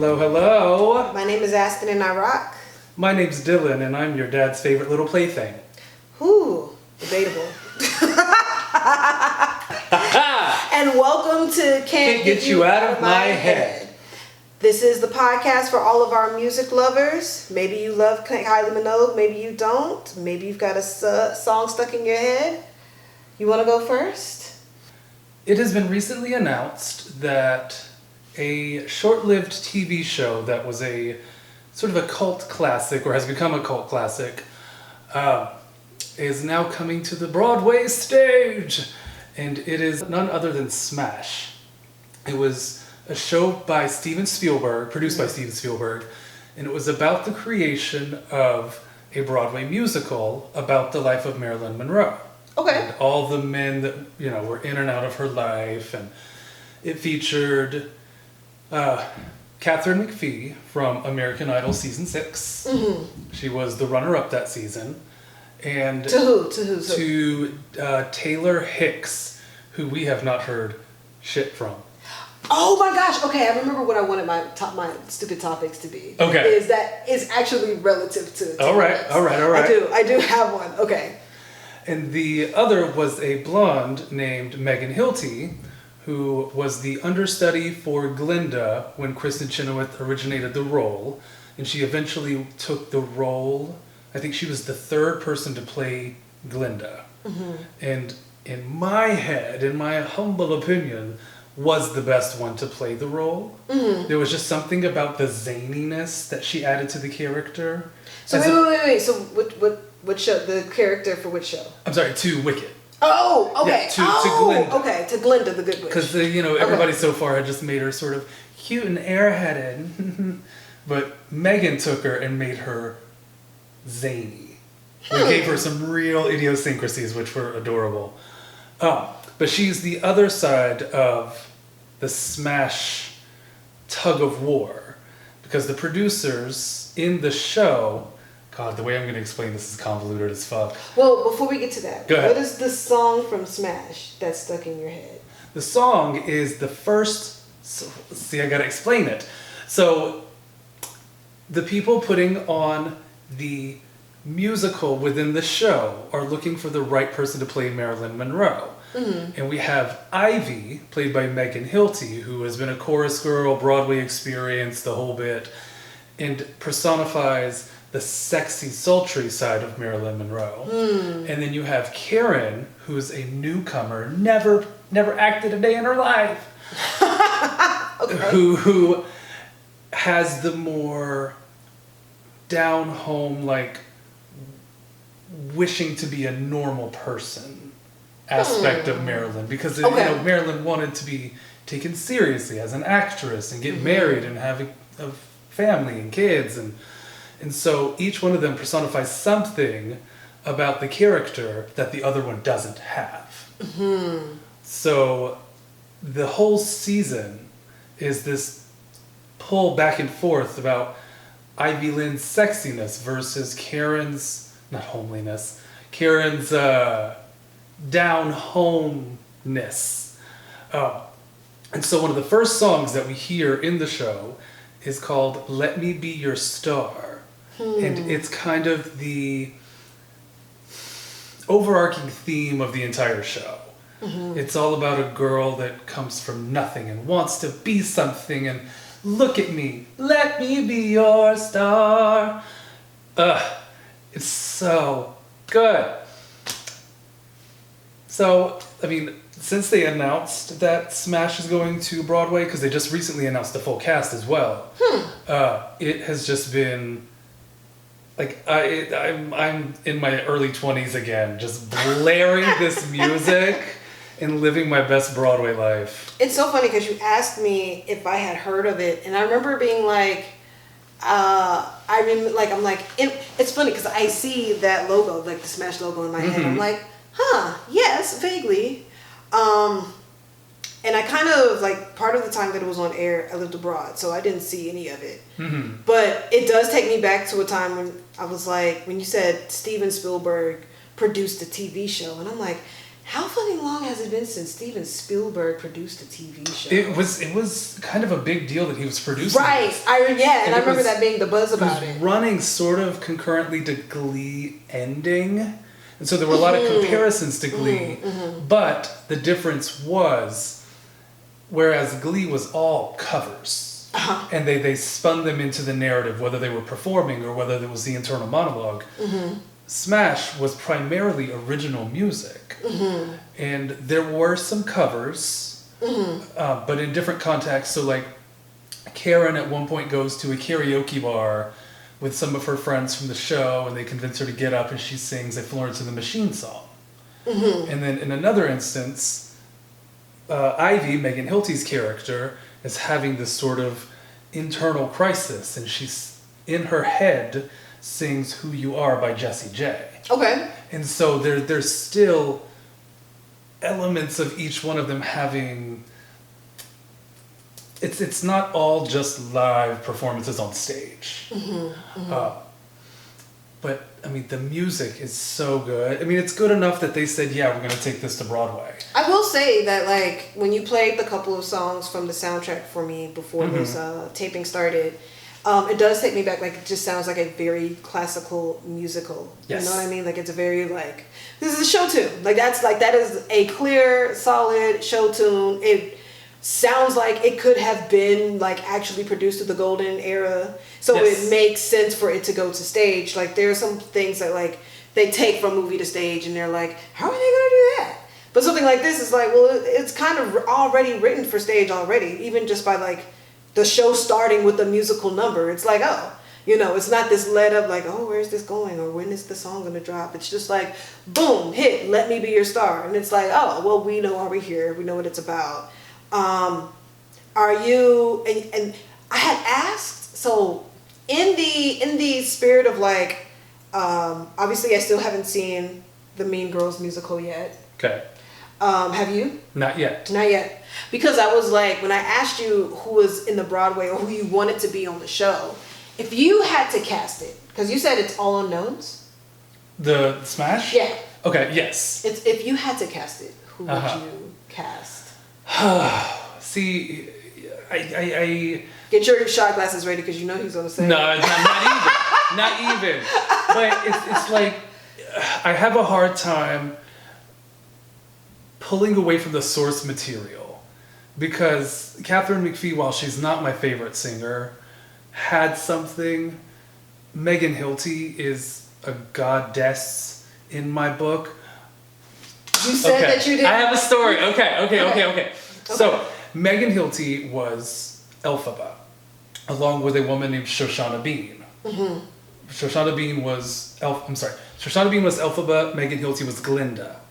Hello, hello. My name is Aston and I rock. My name's Dylan and I'm your dad's favorite little plaything. Ooh, debatable. And welcome to Can't Get You Out of My Head. This is the podcast for all of our music lovers. Maybe you love Kylie Minogue, maybe you don't. Maybe you've got a song stuck in your head. You want to go first? It has been recently announced that a short-lived TV show that was a sort of a cult classic, or has become a cult classic, is now coming to the Broadway stage. And it is none other than Smash. It was a show by Steven Spielberg, produced by Steven Spielberg, and it was about the creation of a Broadway musical about the life of Marilyn Monroe. Okay. And all the men that, were in and out of her life. And it featured Katharine McPhee from American Idol Season 6. Mm-hmm. She was the runner-up that season. And to who? To Taylor Hicks, who we have not heard shit from. Oh my gosh! Okay, I remember what I wanted my stupid topics to be. Okay, is actually relative to. All right. I do have one. Okay. And the other was a blonde named Megan Hilty, who was the understudy for Glinda when Kristen Chenoweth originated the role, and she eventually took the role. I think she was the third person to play Glinda. Mm-hmm. And in my head, in my humble opinion, was the best one to play the role. Mm-hmm. There was just something about the zaniness that she added to the character. So wait. So what show? The character for which show? I'm sorry, to Wicked. Oh, okay. Yeah, to Glinda. Okay, to Glinda, the good witch. Because everybody so far had just made her sort of cute and airheaded. But Megan took her and made her zany. We gave her some real idiosyncrasies, which were adorable. But she's the other side of the Smash tug of war. Because the producers in the show... God, the way I'm going to explain this is convoluted as fuck. Well, before we get to that, go ahead. What is the song from Smash that's stuck in your head? The song is the first... See, I got to explain it. So, the people putting on the musical within the show are looking for the right person to play Marilyn Monroe. Mm-hmm. And we have Ivy, played by Megan Hilty, who has been a chorus girl, Broadway experience, the whole bit, and personifies the sexy, sultry side of Marilyn Monroe. Mm. And then you have Karen, who's a newcomer, never acted a day in her life, okay. who has the more down home, like wishing to be a normal person aspect of Marilyn, because Marilyn wanted to be taken seriously as an actress and get married and have a family and kids, and so each one of them personifies something about the character that the other one doesn't have. Mm-hmm. So the whole season is this pull back and forth about Ivy Lynn's sexiness versus Karen's, not homeliness, Karen's down homeness. And so one of the first songs that we hear in the show is called Let Me Be Your Star. And it's kind of the overarching theme of the entire show. Mm-hmm. It's all about a girl that comes from nothing and wants to be something, and look at me, let me be your star. It's so good. So, since they announced that Smash is going to Broadway, because they just recently announced the full cast as well, it has just been... I'm in my early 20s again, just blaring this music and living my best Broadway life. It's so funny because you asked me if I had heard of it, and I remember being like, it's funny because I see that logo, like the Smash logo in my head. I'm like, yes, vaguely. And I kind of, part of the time that it was on air, I lived abroad, so I didn't see any of it. Mm-hmm. But it does take me back to a time when I was like, when you said Steven Spielberg produced a TV show, and I'm like, How fucking long has it been since Steven Spielberg produced a TV show? It was kind of a big deal that he was producing. Right. This. I remember that being the buzz about it. Running sort of concurrently to Glee ending. And so there were a lot of comparisons to Glee. But the difference was, whereas Glee was all covers, and they spun them into the narrative, whether they were performing or whether it was the internal monologue, Smash was primarily original music. And there were some covers, but in different contexts. So like Karen at one point goes to a karaoke bar with some of her friends from the show, and they convince her to get up, and she sings a Florence and the Machine song. And then in another instance, Ivy, Megan Hilty's character, is having this sort of internal crisis, and she's in her head sings Who You Are by Jessie J. Okay. And so there's still elements of each one of them having... It's not all just live performances on stage. But, I mean, the music is so good. I mean, it's good enough that they said, yeah, we're going to take this to Broadway. I will say that, like, when you played the couple of songs from the soundtrack for me before this taping started, it does take me back. Like, it just sounds like a very classical musical. Yes. You know what I mean? Like, it's a very, like, this is a show tune. Like, that is a clear, solid show tune. It sounds like it could have been, like, actually produced in the golden era. So it makes sense for it to go to stage. Like, there are some things that, like, they take from movie to stage, and they're like, how are they going to do that? But something like this is like, well, it's kind of already written for stage already, even just by, like, the show starting with a musical number. It's like, oh, you know, it's not this let up like, oh, where's this going? Or when is the song going to drop? It's just like, boom, hit, let me be your star. And it's like, oh, well, we know why we're here. We know what it's about. Are you, and I had asked, so in the spirit of like, obviously I still haven't seen the Mean Girls musical yet. Okay. Have you? Not yet. Not yet. Because I was like, when I asked you who was in the Broadway or who you wanted to be on the show, if you had to cast it, because you said it's all unknowns. The Smash? Yeah. Okay, yes. It's if you had to cast it, who would you cast? See, I get your shot glasses ready because you know he's gonna say. No, not even. But it's like I have a hard time pulling away from the source material, because Catherine McPhee, while she's not my favorite singer, had something. Megan Hilty is a goddess in my book. You said that you did. I have a story. Okay. So Megan Hilty was Elphaba, along with a woman named Shoshana Bean. Shoshana Bean was Elphaba. Megan Hilty was Glinda.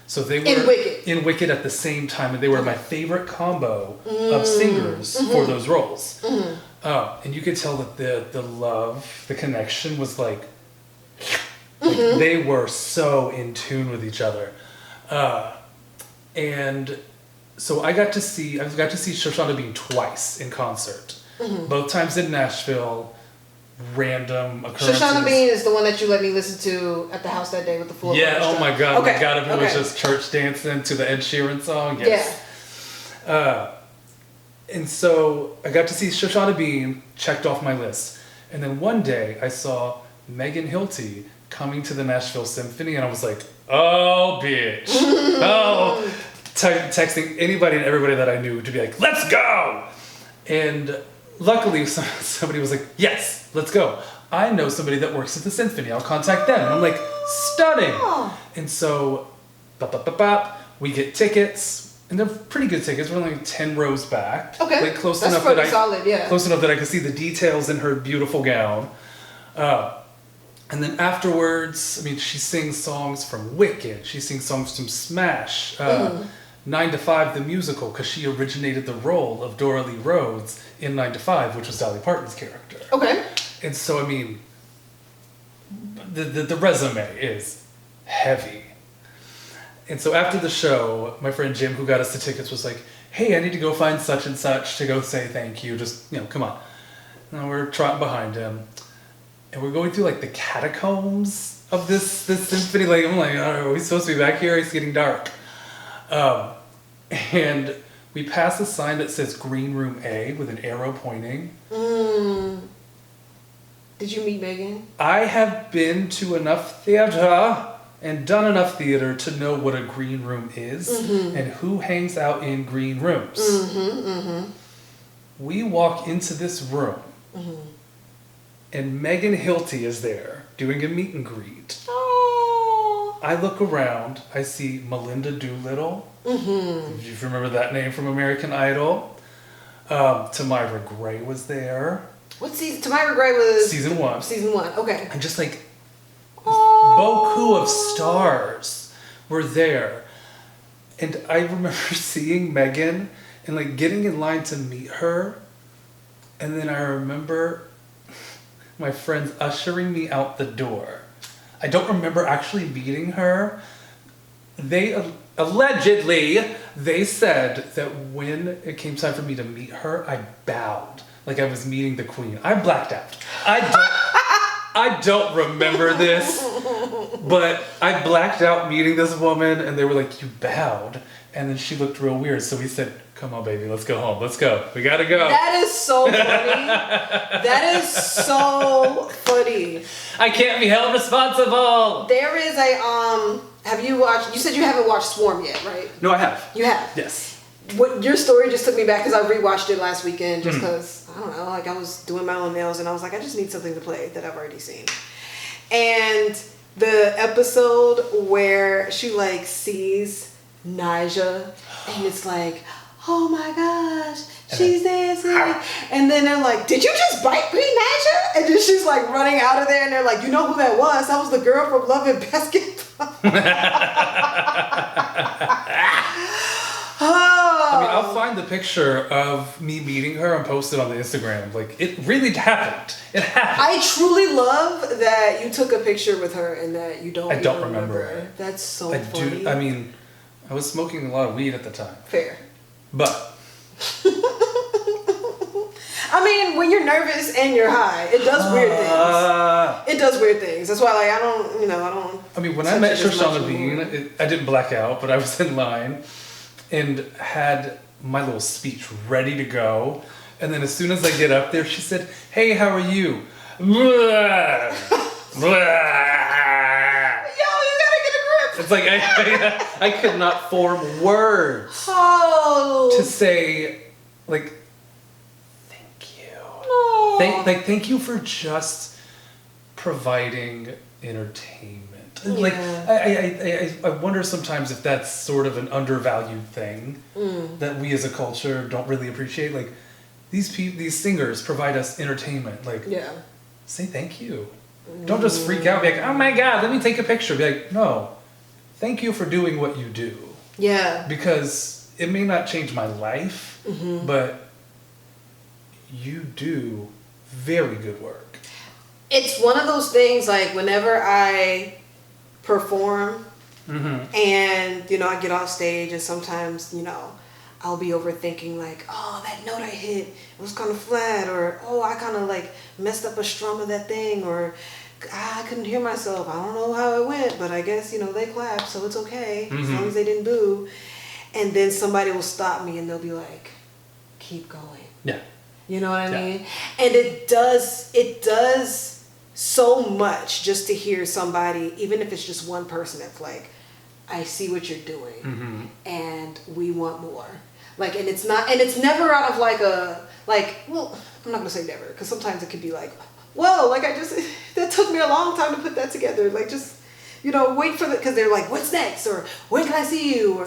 So they were in Wicked at the same time, and they were my favorite combo of singers for those roles. And you could tell that the love, the connection was like they were so in tune with each other. And so I got to see Shoshana Bean twice in concert. Both times in Nashville. Random occurrences. Shoshana Bean is the one that you let me listen to at the house that day with the full orchestra. Oh my god, okay. If it was just church dancing to the Ed Sheeran song, yes. Yeah. And so I got to see Shoshana Bean, checked off my list. And then one day I saw Megan Hilty coming to the Nashville Symphony, and I was like, oh bitch. Texting anybody and everybody that I knew to be like, let's go! And luckily somebody was like, yes, let's go. I know somebody that works at the Symphony. I'll contact them. And I'm like, stunning. And so, we get tickets. And they're pretty good tickets. We're only 10 rows back. Okay. Like close enough that I could see the details in her beautiful gown. And then afterwards, I mean, she sings songs from Wicked. She sings songs from Smash. 9 to 5, the musical, because she originated the role of Dora Lee Rhodes in 9 to 5, which was Dolly Parton's character. Okay. And so, I mean, the resume is heavy. And so after the show, my friend Jim, who got us the tickets, was like, hey, I need to go find such and such to go say thank you. Just, come on. And we're trotting behind him. And we're going through, like, the catacombs of this symphony. Like, I'm like, are we supposed to be back here? It's getting dark. And we passed a sign that says Green Room A with an arrow pointing. Did you meet Megan? I have been to enough theater and done enough theater to know what a green room is and who hangs out in green rooms. We walk into this room and Megan Hilty is there doing a meet and greet. Oh. I look around, I see Melinda Doolittle. If you remember that name from American Idol. Tamira Gray was there. What season? Tamira Gray was... Season 1. Season 1, okay. And just like... Boku of stars were there. And I remember seeing Megan and like getting in line to meet her. And then I remember my friends ushering me out the door. I don't remember actually meeting her. They allegedly, they said that when it came time for me to meet her, I bowed like I was meeting the queen. I blacked out. I don't remember this, but I blacked out meeting this woman, and they were like, "You bowed," and then she looked real weird. So we said, "Come on, baby, let's go home. Let's go. We gotta go." That is so funny. That is so funny. I can't be held responsible. There is a Have you watched? You said you haven't watched Swarm yet, right? No, I have. You have. Yes. What your story just took me back because I rewatched it last weekend just because I don't know, like I was doing my own nails and I was like, I just need something to play that I've already seen. And the episode where she like sees Nyjah and it's like, oh my gosh, she's dancing. And then they're like, did you just bite Queen Nyjah? And then she's like running out of there and they're like, you know who that was? That was the girl from Love and Basketball. I mean, I'll find the picture of me meeting her and post it on the Instagram. Like, it really happened. It happened. I truly love that you took a picture with her and that you don't. I don't remember it. That's so funny. I mean, I was smoking a lot of weed at the time. Fair. But. I mean, when you're nervous and you're high, it does weird things. It does weird things. That's why, like, I don't. I mean, when I met Shoshana Bean, I didn't black out, but I was in line and had my little speech ready to go. And then as soon as I get up there, she said, "Hey, how are you?" Blah, blah. Yo, you gotta get a grip. It's like I could not form words to say, like, thank you. No. Thank you for just providing entertainment. Yeah. Like, I wonder sometimes if that's sort of an undervalued thing that we as a culture don't really appreciate. Like, these singers provide us entertainment. Like, say thank you. Don't just freak out. Be like, oh my God, let me take a picture. Be like, no, thank you for doing what you do. Yeah. Because it may not change my life, but you do very good work. It's one of those things, like, whenever I perform and, I get off stage and sometimes, I'll be overthinking, like, oh, that note I hit, it was kind of flat, or, oh, I kind of, like, messed up a strum of that thing, or I couldn't hear myself. I don't know how it went, but I guess, they clapped, so it's okay, as long as they didn't boo. And then somebody will stop me and they'll be like, keep going. Yeah. You know what I mean? And it does so much just to hear somebody, even if it's just one person that's like, I see what you're doing and we want more. Like, and it's never out of like well, I'm not gonna say never, because sometimes it could be like, whoa, like that took me a long time to put that together. Like, just, wait for because they're like, what's next? Or when can I see you? Or,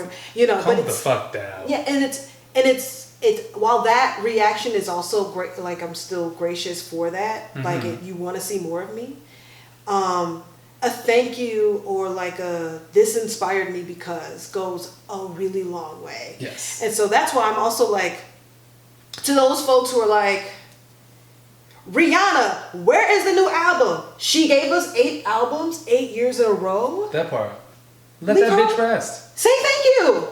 Calm the fuck down. Yeah. And it's while that reaction is also great, like, I'm still gracious for that. Like, you want to see more of me. A thank you or like a this inspired me because goes a really long way. Yes. And so that's why I'm also like, to those folks who are like, Rihanna, where is the new album? She gave us 8 albums, 8 years in a row. That part. Let that bitch rest. Say thank you.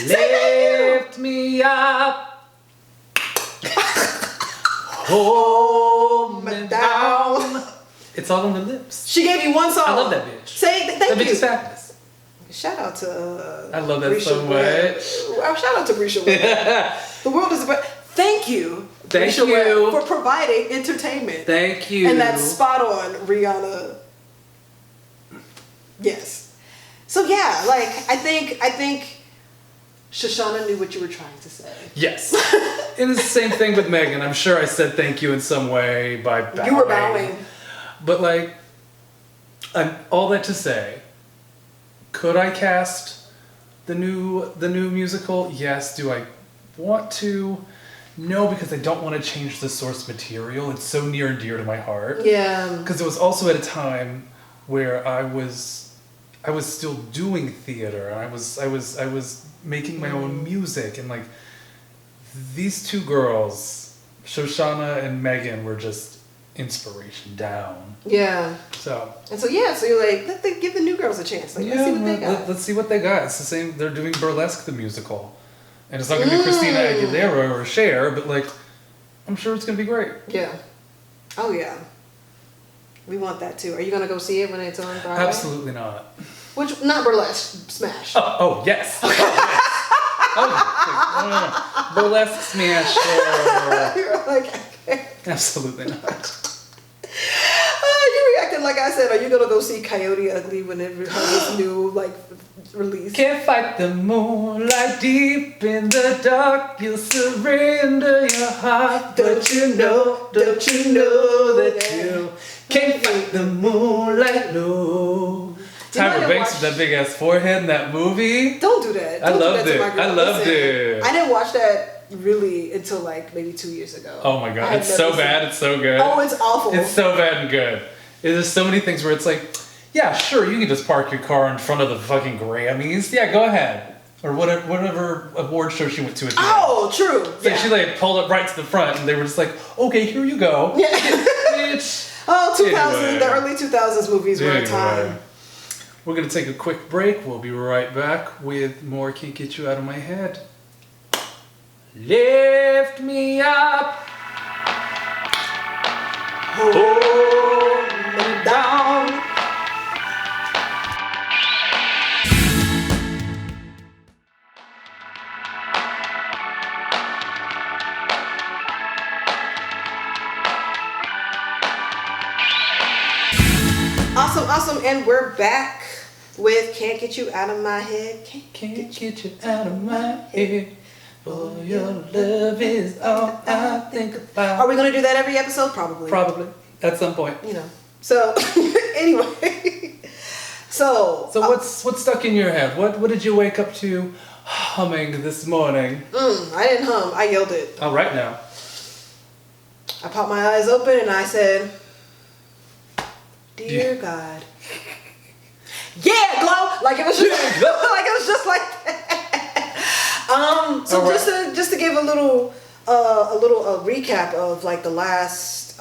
Lift me up. Hold me down. It's all on the lips. She gave you one song. I love that bitch. Say thank you. That bitch is fabulous. shout out to I love that Bresha so Webb. much. Shout out to Bresha Webb. The world is about. Thank you, Bresha Webb, for providing entertainment. Thank you. And that's spot on, Rihanna. Yes. So yeah, like I think Shoshana knew what you were trying to say. Yes. It is the same thing with Megan. I'm sure I said thank you in some way by bowing. You were bowing. But like, all that to say, could I cast the new musical? Yes. Do I want to? No, because I don't want to change the source material. It's so near and dear to my heart. Yeah. Because it was also at a time where I was still doing theater, and I was making my own music, and like these two girls, Shoshana and Megan, were just inspiration down. Yeah. So you're like, give the new girls a chance. Like, let's see what they got. Let's see what they got. It's the same. They're doing Burlesque the musical, and it's not gonna be Christina Aguilera or Cher, but like, I'm sure it's gonna be great. Yeah. Oh yeah. We want that too. Are you gonna go see it when it's on Broadway? Absolutely not. Not Burlesque, Smash. Oh yes. Oh, no. Burlesque Smash. You're like, okay. Absolutely not. You reacted like I said. Are you gonna go see Coyote Ugly when it has its new release? Can't fight the moonlight deep in the dark. You'll surrender your heart, don't you know that you can't fight the moonlight low. Tyra Banks with that big ass forehead in that movie. Don't do that. I loved it. I loved it. I didn't watch that really until maybe 2 years ago. Oh my god, it's so bad. It's so good. Oh, it's awful. It's so bad and good. There's so many things where it's like, yeah, sure, you can just park your car in front of the fucking Grammys. Yeah, go ahead. Or whatever award show she went to at the end. True. So yeah. She pulled up right to the front, and they were just like, okay, here you go. Yeah. Bitch. Oh, 2000, anyway. The early 2000s movies were a time. We're going to take a quick break. We'll be right back with more Can't Get You Out of My Head. Lift me up. Hold me down. Awesome, and we're back with Can't Get You Out of My Head. Can't get you out of my head. For your love is all I think about. Are we going to do that every episode? Probably. At some point. So, anyway. So what's stuck in your head? What did you wake up to humming this morning? I didn't hum. I yelled it. All right now. I popped my eyes open and I said, Dear God. Yeah, glow. Like it was just like that. So right. just to give a little recap of the last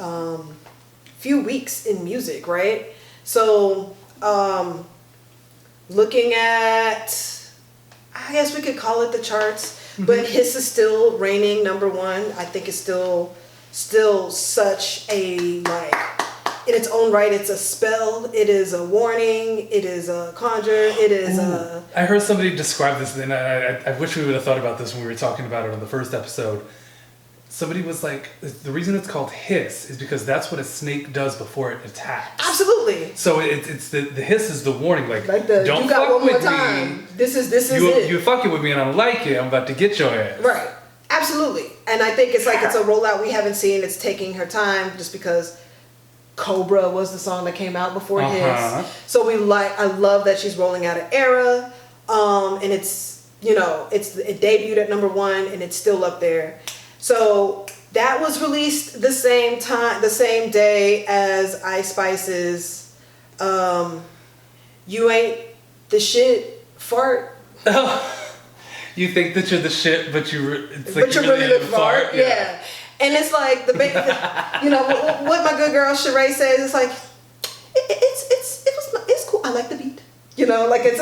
few weeks in music, right? So looking at, I guess we could call it the charts, but Hiss is still reigning number one. I think it's still such a in its own right, it's a spell, it is a warning, it is a conjure, it is a... I heard somebody describe this, and I wish we would have thought about this when we were talking about it on the first episode. Somebody was like, the reason it's called hiss is because that's what a snake does before it attacks. Absolutely. So it's the hiss is the warning, don't you got fuck one with more time. me. This is it. You fucking with me and I don't like it, I'm about to get your ass. Right. Absolutely. And I think it's it's a rollout we haven't seen. It's taking her time just because Cobra was the song that came out before his. So I love that she's rolling out an era. And it's, it debuted at number one and it's still up there. So that was released the same day as Ice Spice's You Ain't the Shit Fart. You think that you're the shit, but you're really the fart. Yeah. And it's like what my good girl Sheree says. It's like it's cool. I like the beat. It's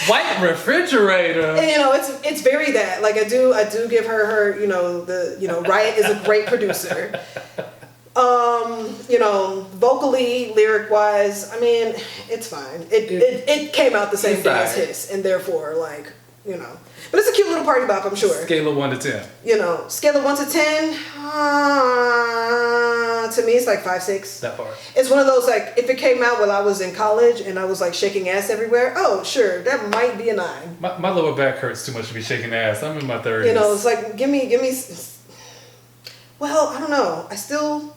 white refrigerator. And it's very that. I do give her Riot is a great producer. You know, vocally, lyric wise, I mean, it's fine. It came out the same day as his, and therefore, like, you know. But it's a cute little party bop, I'm sure. Scale of 1 to 10. You know, scale of 1 to 10. To me, it's like 5, 6. That far. It's one of those, like, if it came out while I was in college and I was like shaking ass everywhere, oh sure, that might be a 9. My lower back hurts too much to be shaking ass. I'm in my 30s. You know, it's like give me. Well, I don't know. I still.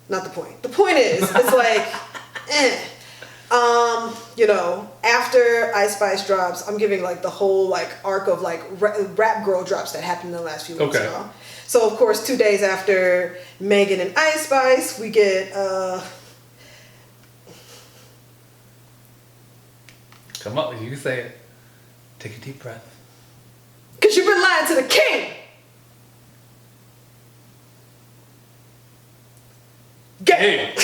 Not the point. The point is, it's like, you know, after Ice Spice drops, I'm giving like the whole like arc of like rap girl drops that happened in the last few weeks. Okay. So of course, 2 days after Megan and Ice Spice, we get Come on, you can say it. Take a deep breath. 'Cause you've been lying to the king. Hey.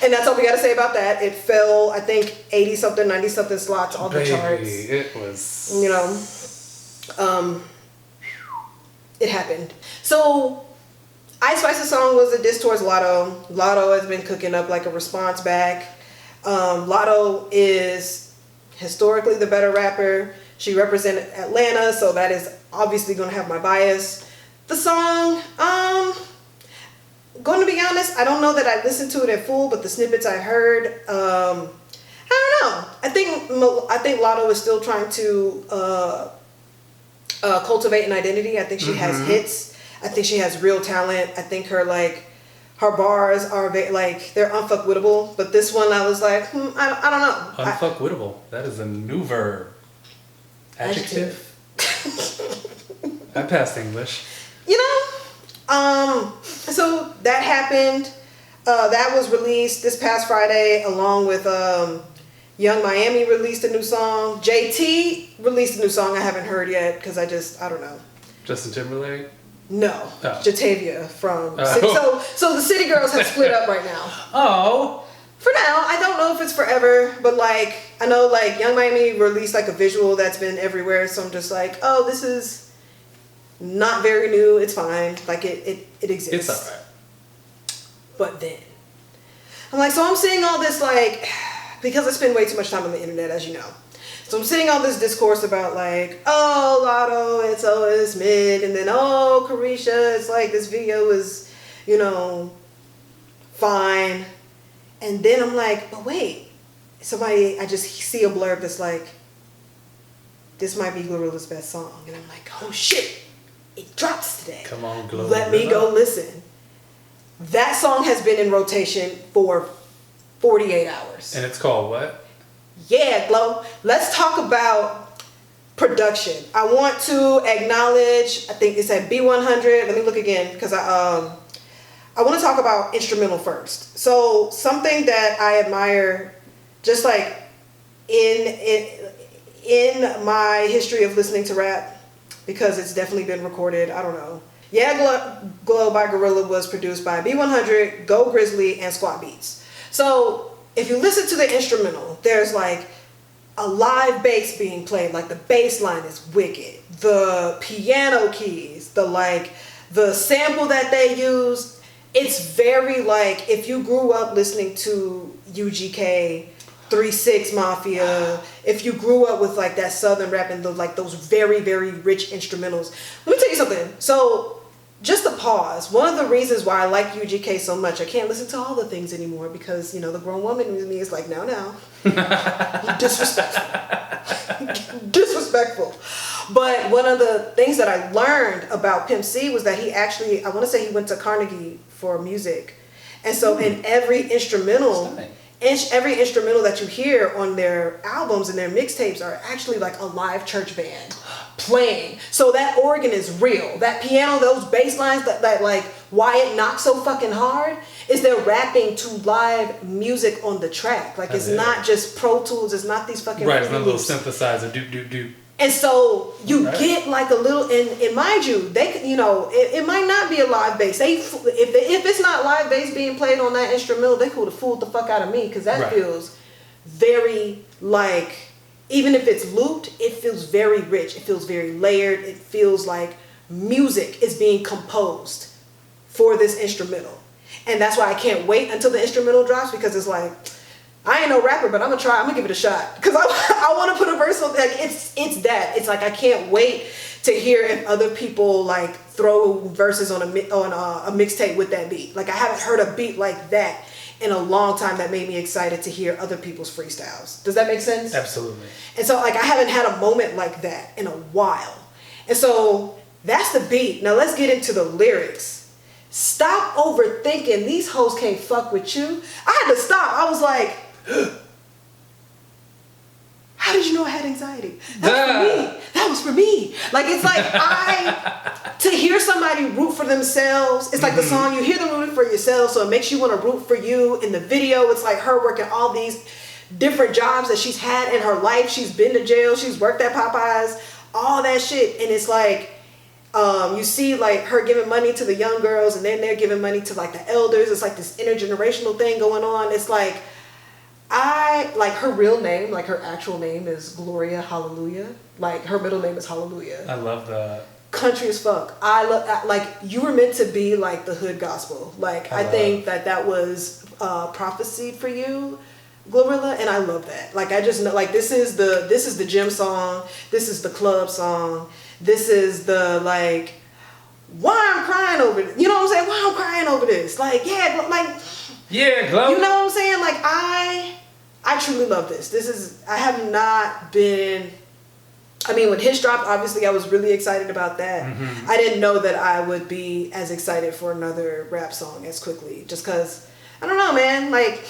And that's all we gotta say about that. It fell, I think, 80 something, 90 something slots on the charts. It was, you know, it happened. So Ice Spice's song was a diss towards Lotto. Lotto has been cooking up like a response back. Lotto is historically the better rapper. She represented Atlanta, so that is obviously gonna have my bias. The song, going to be honest, I don't know that I listened to it in full, but the snippets I heard, I don't know. I think Lotto is still trying to cultivate an identity. I think she has hits. I think she has real talent. I think her bars are they're unfuckwittable. But this one, I was like, I don't know. Unfuckwittable. That is a new verb. Adjective. I passed English. You know. So that happened. That was released this past Friday, along with Young Miami released a new song. JT released a new song I haven't heard yet because I don't know. Justin Timberlake? No, Jatavia from. So the City Girls have split up right now. Oh. For now, I don't know if it's forever, but like I know like Young Miami released like a visual that's been everywhere, so I'm just like, oh, this is. Not very new. It's fine. Like it exists. It's alright. But then I'm like, so I'm seeing all this like because I spend way too much time on the internet, as you know. So I'm seeing all this discourse about like, oh, Lotto, it's mid, and then oh, Carisha, it's like this video is, you know, fine, and then I'm like, but wait, I just see a blurb that's like, this might be GloRilla's best song, and I'm like, oh shit. It drops today. Come on, GloRilla. Let me go listen. That song has been in rotation for 48 hours. And it's called what? Yeah, Glo. Let's talk about production. I want to acknowledge, I think it's at B100. Let me look again because I want to talk about instrumental first. So something that I admire, just like in my history of listening to rap, because it's definitely been recorded. I don't know. Yeah, Glow by GloRilla was produced by B100, Go Grizzly, and Squat Beats. So if you listen to the instrumental, there's like a live bass being played. Like the bass line is wicked. The piano keys, the sample that they use, it's very like if you grew up listening to UGK, 3-6 Mafia, if you grew up with like that southern rap and those very, very rich instrumentals. Let me tell you something. So just a pause. One of the reasons why I like UGK so much, I can't listen to all the things anymore because, you know, the grown woman in me is like, no. Disrespectful. But one of the things that I learned about Pimp C was that he actually, I want to say he went to Carnegie for music. And so in every instrumental that you hear on their albums and their mixtapes are actually like a live church band playing. So that organ is real. That piano, those bass lines, that like why it knocks so fucking hard is they're rapping to live music on the track. Like it's not just Pro Tools. It's not these fucking right. It's not a little synthesizer. Do. And so you get like a little, and mind you, they, you know, it might not be a live bass. If it's not live bass being played on that instrumental, they could have fooled the fuck out of me because that feels very like, even if it's looped, it feels very rich. It feels very layered. It feels like music is being composed for this instrumental. And that's why I can't wait until the instrumental drops, because it's like, I ain't no rapper, but I'm gonna give it a shot, because I want to put a verse on. Like it's that. It's like I can't wait to hear if other people like throw verses on a mixtape with that beat. Like I haven't heard a beat like that in a long time that made me excited to hear other people's freestyles. Does that make sense? Absolutely. And so like I haven't had a moment like that in a while. And so that's the beat. Now let's get into the lyrics. Stop overthinking. These hoes can't fuck with you. I had to stop. I was like, how did you know I had anxiety? That was for me. Like, it's like to hear somebody root for themselves. It's like the song, you hear them rooting for yourself, so it makes you want to root for you. In the video, it's like her working all these different jobs that she's had in her life. She's been to jail. She's worked at Popeyes, all that shit. And it's like, you see like her giving money to the young girls, and then they're giving money to like the elders. It's like this intergenerational thing going on. It's like, her real name, like her actual name is Gloria Hallelujah. Like her middle name is Hallelujah. I love that. Country as fuck. Like you were meant to be like the hood gospel. Like I think that was prophesied for you, GloRilla, and I love that. Like I just know, like this is the gym song. This is the club song. This is the like, why I'm crying over this. You know what I'm saying? Why I'm crying over this. Like yeah, Glo. You know what I'm saying? Like I truly love this. I have not been, I mean, when Hits dropped, obviously I was really excited about that. Mm-hmm. I didn't know that I would be as excited for another rap song as quickly, just because, I don't know, man, like,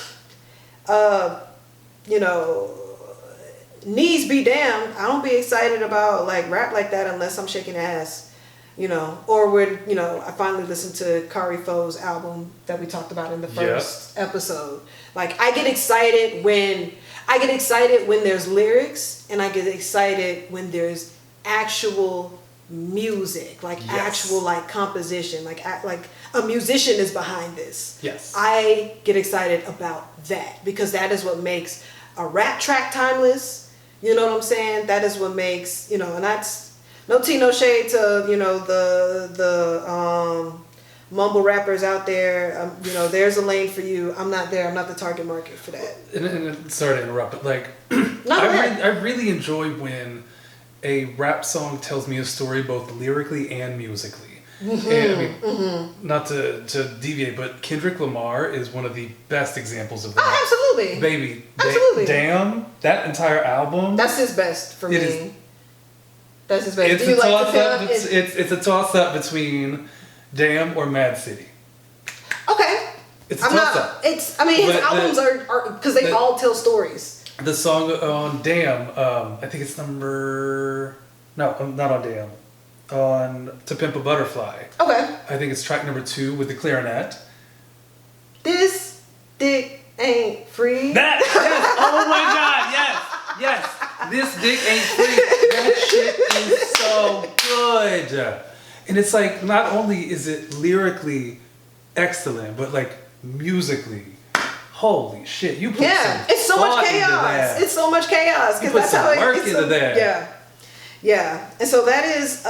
you know, knees be damned. I don't be excited about like rap like that unless I'm shaking ass, you know, or when, you know, I finally listened to Kari Fo's album that we talked about in the first episode. Like I get excited when there's lyrics, and I get excited when there's actual music, like actual like composition, like a musician is behind this. Yes. I get excited about that, because that is what makes a rap track timeless. You know what I'm saying? That is what makes, you know, and that's no tea, no shade to, you know, the mumble rappers out there. You know, there's a lane for you. I'm not there. I'm not the target market for that. And sorry to interrupt, but like, I really enjoy when a rap song tells me a story both lyrically and musically. Mm-hmm, and I mean, not to deviate, but Kendrick Lamar is one of the best examples of that. Oh, absolutely. Baby. Absolutely. Damn, that entire album. That's his best for me. That's his best. It's a toss-up between Damn or Mad City. Okay. It's a toss-up. His albums are because they all tell stories. The song on Damn, I think it's not on Damn. On To Pimp a Butterfly. Okay. I think it's track number 2 with the clarinet. This dick ain't free. Yes. Oh my God, yes. This dick ain't free. That shit is so good. And it's like, not only is it lyrically excellent, but like musically, holy shit, you put it's so much chaos. It's so much chaos. You put some work into that. Yeah. And so that is,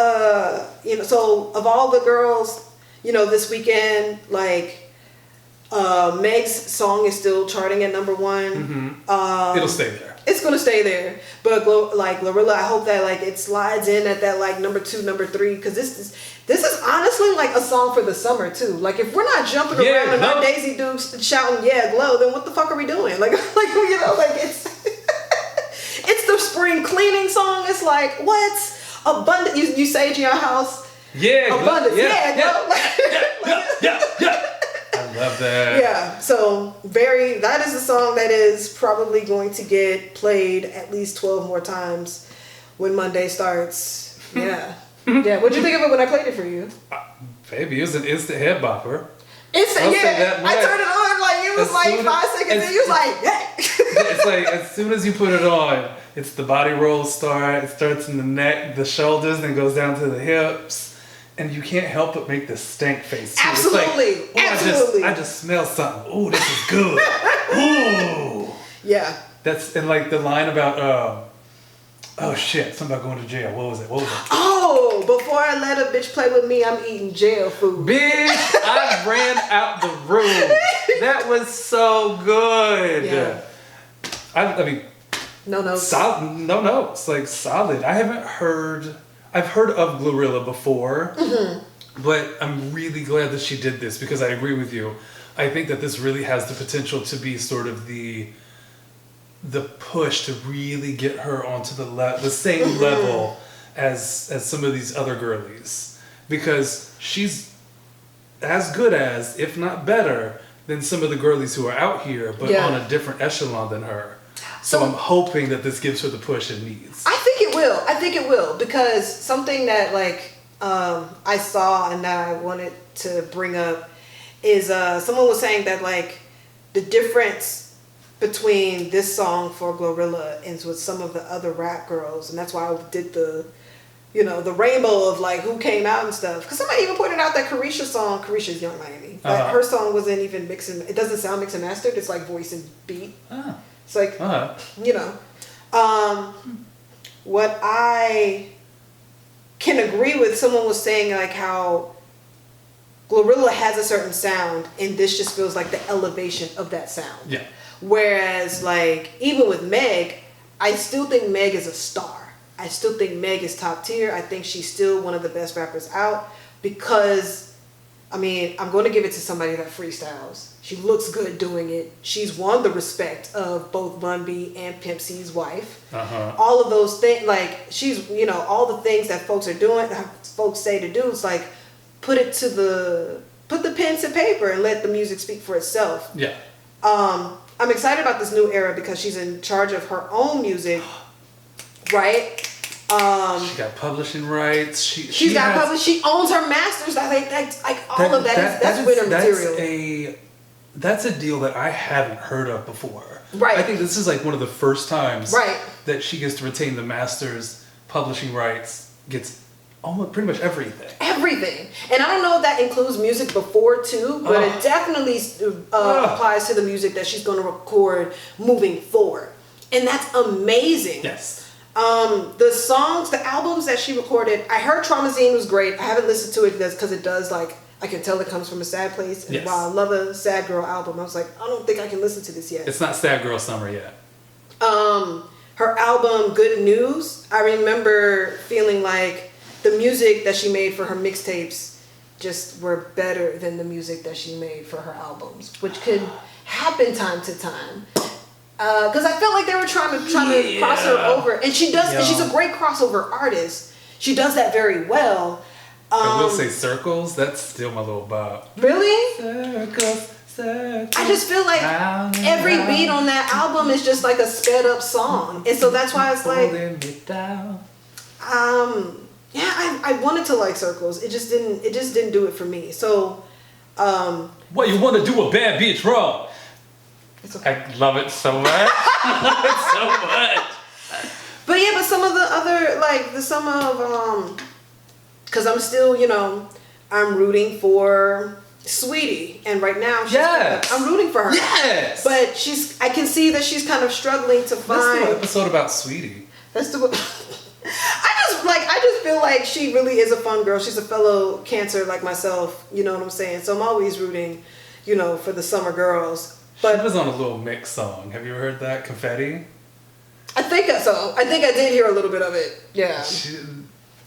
you know, so of all the girls, you know, this weekend, like, Meg's song is still charting at number 1. Mm-hmm. It'll stay there. It's gonna stay there, but GloRilla, I hope that like it slides in at that like number 2, number 3, because this is honestly like a song for the summer too. Like if we're not jumping around and our Daisy Dukes shouting Glow, then what the fuck are we doing? Like you know, like it's it's the spring cleaning song. It's like what abundant you sage in your house. Abundance. Yeah. I love that. Yeah, so that is a song that is probably going to get played at least 12 more times when Monday starts. Yeah. What'd you think of it when I played it for you? Baby, it was an instant head bopper. I turned it on like it was like 5 seconds and you was like, It's like as soon as you put it on, it's the body rolls start. It starts in the neck, the shoulders, then goes down to the hips. And you can't help but make the stank face too. Absolutely. It's like, Absolutely. I just smell something. Ooh, this is good. Ooh. Yeah. And like the line about, oh shit, something about going to jail. What was it? Oh, before before I let a bitch play with me, I'm eating jail food. Bitch, I ran out the room. That was so good. Yeah. I mean, no notes. No notes. Like solid. I've heard of GloRilla before, but I'm really glad that she did this because I agree with you. I think that this really has the potential to be sort of the push to really get her onto the same level as some of these other girlies, because she's as good as, if not better, than some of the girlies who are out here, but on a different echelon than her. So I'm hoping that this gives her the push it needs. I think it will because something that I saw and that I wanted to bring up is someone was saying that the difference between this song for GloRilla and with some of the other rap girls, and that's why I did the rainbow of who came out and stuff. Because somebody even pointed out that Carisha's Young Miami, her song wasn't even mixing. It doesn't sound mixed and mastered. It's voice and beat. It's what I can agree with. Someone was saying how GloRilla has a certain sound, and this just feels like the elevation of that sound. Yeah. Whereas, even with Meg, I still think Meg is a star. I still think Meg is top tier. I think she's still one of the best rappers out because, I'm going to give it to somebody that freestyles. She looks good doing it. She's won the respect of both Bun B and Pimp C's wife. All of those things, she's, all the things that folks are doing, folks say to do, it's put the pen to paper and let the music speak for itself. Yeah. I'm excited about this new era because she's in charge of her own music, right? She got publishing rights. She owns her masters. I think that's winner material. That's a deal that I haven't heard of before. Right. I think this is one of the first times right. that she gets to retain the masters, publishing rights, gets almost pretty much everything. Everything. And I don't know if that includes music before too, but it definitely applies to the music that she's going to record moving forward. And that's amazing. Yes. The albums that she recorded, I heard Traumazine was great. I haven't listened to it because it does I can tell it comes from a sad place. And while I love a sad girl album, I was I don't think I can listen to this yet. It's not sad girl summer yet. Her album Good News, I remember feeling the music that she made for her mixtapes just were better than the music that she made for her albums, which could happen time to time. Because I felt like they were trying to cross her over, and she does. And she's a great crossover artist. She does that very well. I will say Circles. That's still my little bop. Really? Circles. I just feel like every beat on that album is just a sped up song, and so that's why it's I wanted to like Circles. It just didn't do it for me. So, what you want to do a bad bitch wrong? It's okay. I love it so much. I love it so much. But some of the other because I'm still I'm rooting for Sweetie, and right now I'm rooting for her. Yes. But I can see that she's kind of struggling to find. Let's do an episode about Sweetie. I just feel like she really is a fun girl. She's a fellow Cancer like myself. You know what I'm saying? So I'm always rooting, for the summer girls. But she was on a little mix song. Have you ever heard that? Confetti? I think so. I think I did hear a little bit of it. Yeah.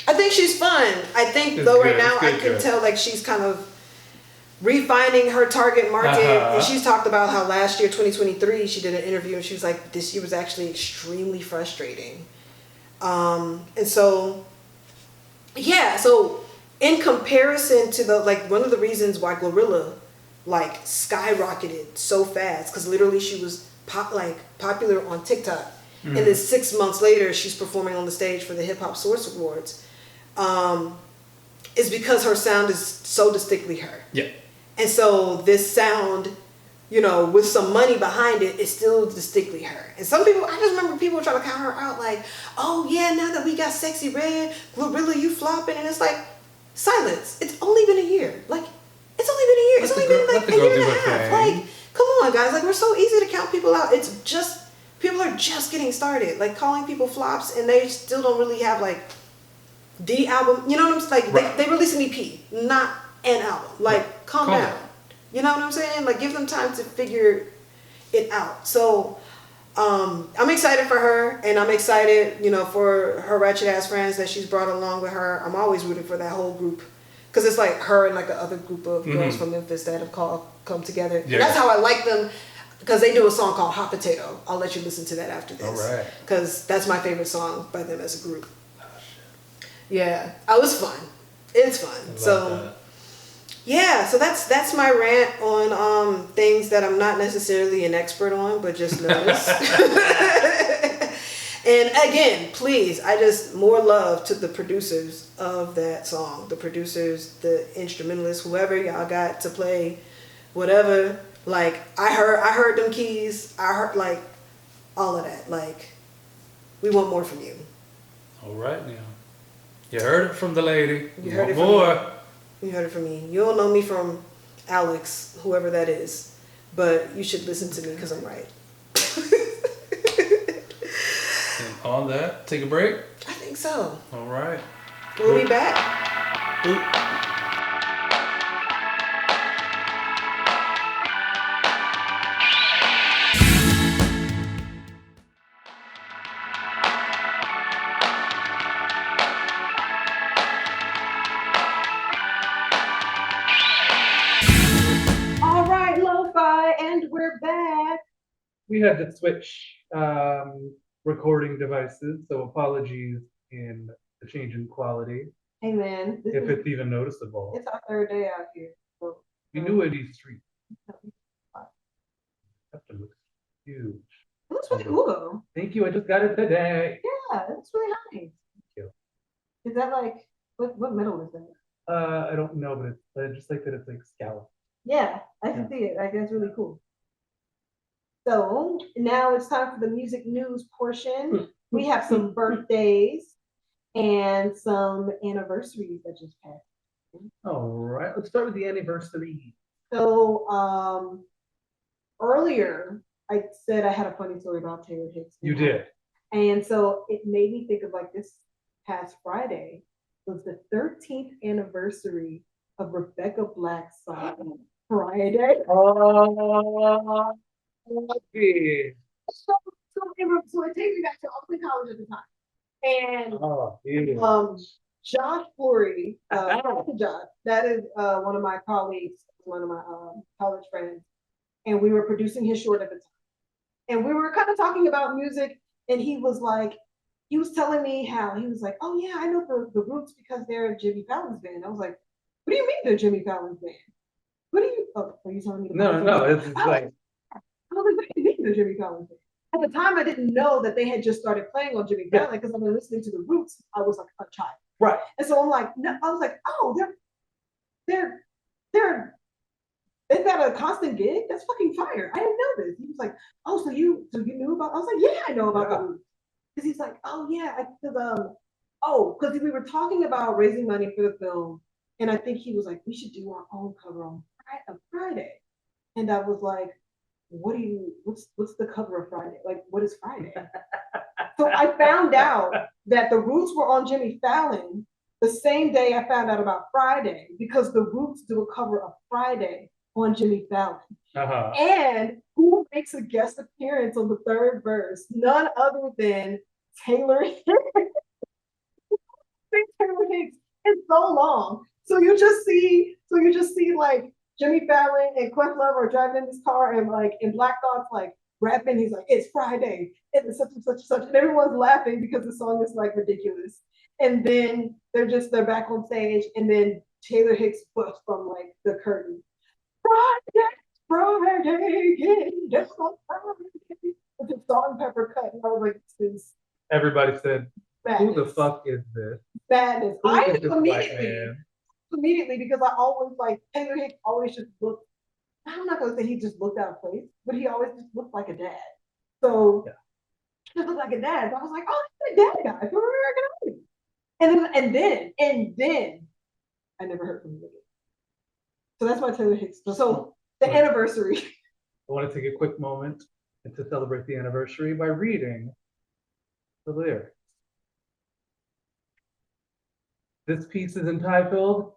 I think she's fun. I think right now I can tell she's kind of refining her target market. And she's talked about how last year, 2023, she did an interview and she was like, this year was actually extremely frustrating. And so, so in comparison to one of the reasons why GloRilla skyrocketed so fast, because literally she was popular on TikTok, and then 6 months later she's performing on the stage for the Hip Hop Source Awards, is because her sound is so distinctly her. Yeah. And so this sound, with some money behind it, is still distinctly her. And some people, I just remember people trying to count her out oh yeah, now that we got Sexy Red, GloRilla, you flopping. And it's silence. It's only been a year. It's only been a year. It's only been a year and a half. Come on, guys. We're so easy to count people out. It's just, people are just getting started. Calling people flops, and they still don't really have The album, you know what I'm saying? Like, right. they released an EP, not an album. Like, calm down. You know what I'm saying? Like, give them time to figure it out. So, I'm excited for her, and I'm excited, you know, for her ratchet ass friends that she's brought along with her. I'm always rooting for that whole group, because it's like her and like the other group of girls from Memphis that have come together. Yeah. And that's how I like them, because they do a song called Hot Potato. I'll let you listen to that after this. All right. Because that's my favorite song by them as a group. Oh, shit. Yeah, it was fun. It's fun. So. That. Yeah, so that's my rant on things that I'm not necessarily an expert on, but just notice. And again, please, more love to the producers of that song, the producers, the instrumentalists, whoever y'all got to play, whatever. Like, I heard them keys. I heard like all of that. Like, we want more from you. All right, now you heard it from the lady. You heard it from more. Me. You heard it from me. You don't know me from Alex, whoever that is, but you should listen to me because I'm right. And on that, take a break? I think so. All right. We'll be back. Boop. We had to switch recording devices, so apologies in the change in quality. Hey man, if it's even noticeable. It's our third day out here. So, you knew where these streets. That looks huge. It looks really cool though. Thank you. I just got it today. Yeah, it's really nice. Thank you. Is that like what metal is that? I don't know, but it's I just like that it's like scalloped. Yeah, I can see it. Like, that's really cool. So now it's time for the music news portion. We have some birthdays and some anniversaries that just passed. All right, let's start with the anniversary. So earlier I said I had a funny story about Taylor Hicks. You did. And so it made me think of like this past Friday was the 13th anniversary of Rebecca Black's song Friday. Oh. Okay. So it takes me back to Oakland College at the time. And Josh Flory, Josh, that is one of my colleagues, one of my college friends, and we were producing his short at the time. And we were kind of talking about music, and he was telling me how he was like, oh yeah, I know the Roots because they're Jimmy Fallon's band. I was like, what do you mean they're Jimmy Fallon's band? What do you? Oh, are you telling me? No, it's like. I was like, what do you mean the Jimmy Fallon thing? At the time, I didn't know that they had just started playing on Jimmy Fallon because I've been listening to the Roots. I was like a child, right? And so I'm like, no, I was like, oh, they've got a constant gig. That's fucking fire. I didn't know this. He was like, oh, so you knew about? I was like, yeah, I know about the Roots. Because he's like, oh yeah, because we were talking about raising money for the film, and I think he was like, we should do our own cover on Friday, and I was like, what's the cover of Friday? Like, what is Friday? So I found out that the Roots were on Jimmy Fallon the same day I found out about Friday, because the Roots do a cover of Friday on Jimmy Fallon. Uh-huh. And who makes a guest appearance on the third verse? None other than Taylor Hicks. Taylor Hicks. It's so long. So you just see like Jimmy Fallon and Questlove are driving in this car, and like in Black Thought's like rapping. He's like, it's Friday, it's such and such and such, and everyone's laughing because the song is like ridiculous. And then they're back on stage, and then Taylor Hicks busts from like the curtain. Friday, getting down on Friday. With the salt and pepper cut, and I was like, this is. Everybody said, badness. Who the fuck is this? Badness. I immediately, because I always like Taylor Hicks always just looked. I'm not gonna say he just looked out of place, but he always just looked like a dad. So he looked like a dad. So I was like, oh, that's a dad guy from American Idol. And then I never heard from him again. So that's my Taylor Hicks. So the anniversary. I want to take a quick moment and to celebrate the anniversary by reading the lyrics. This piece is entitled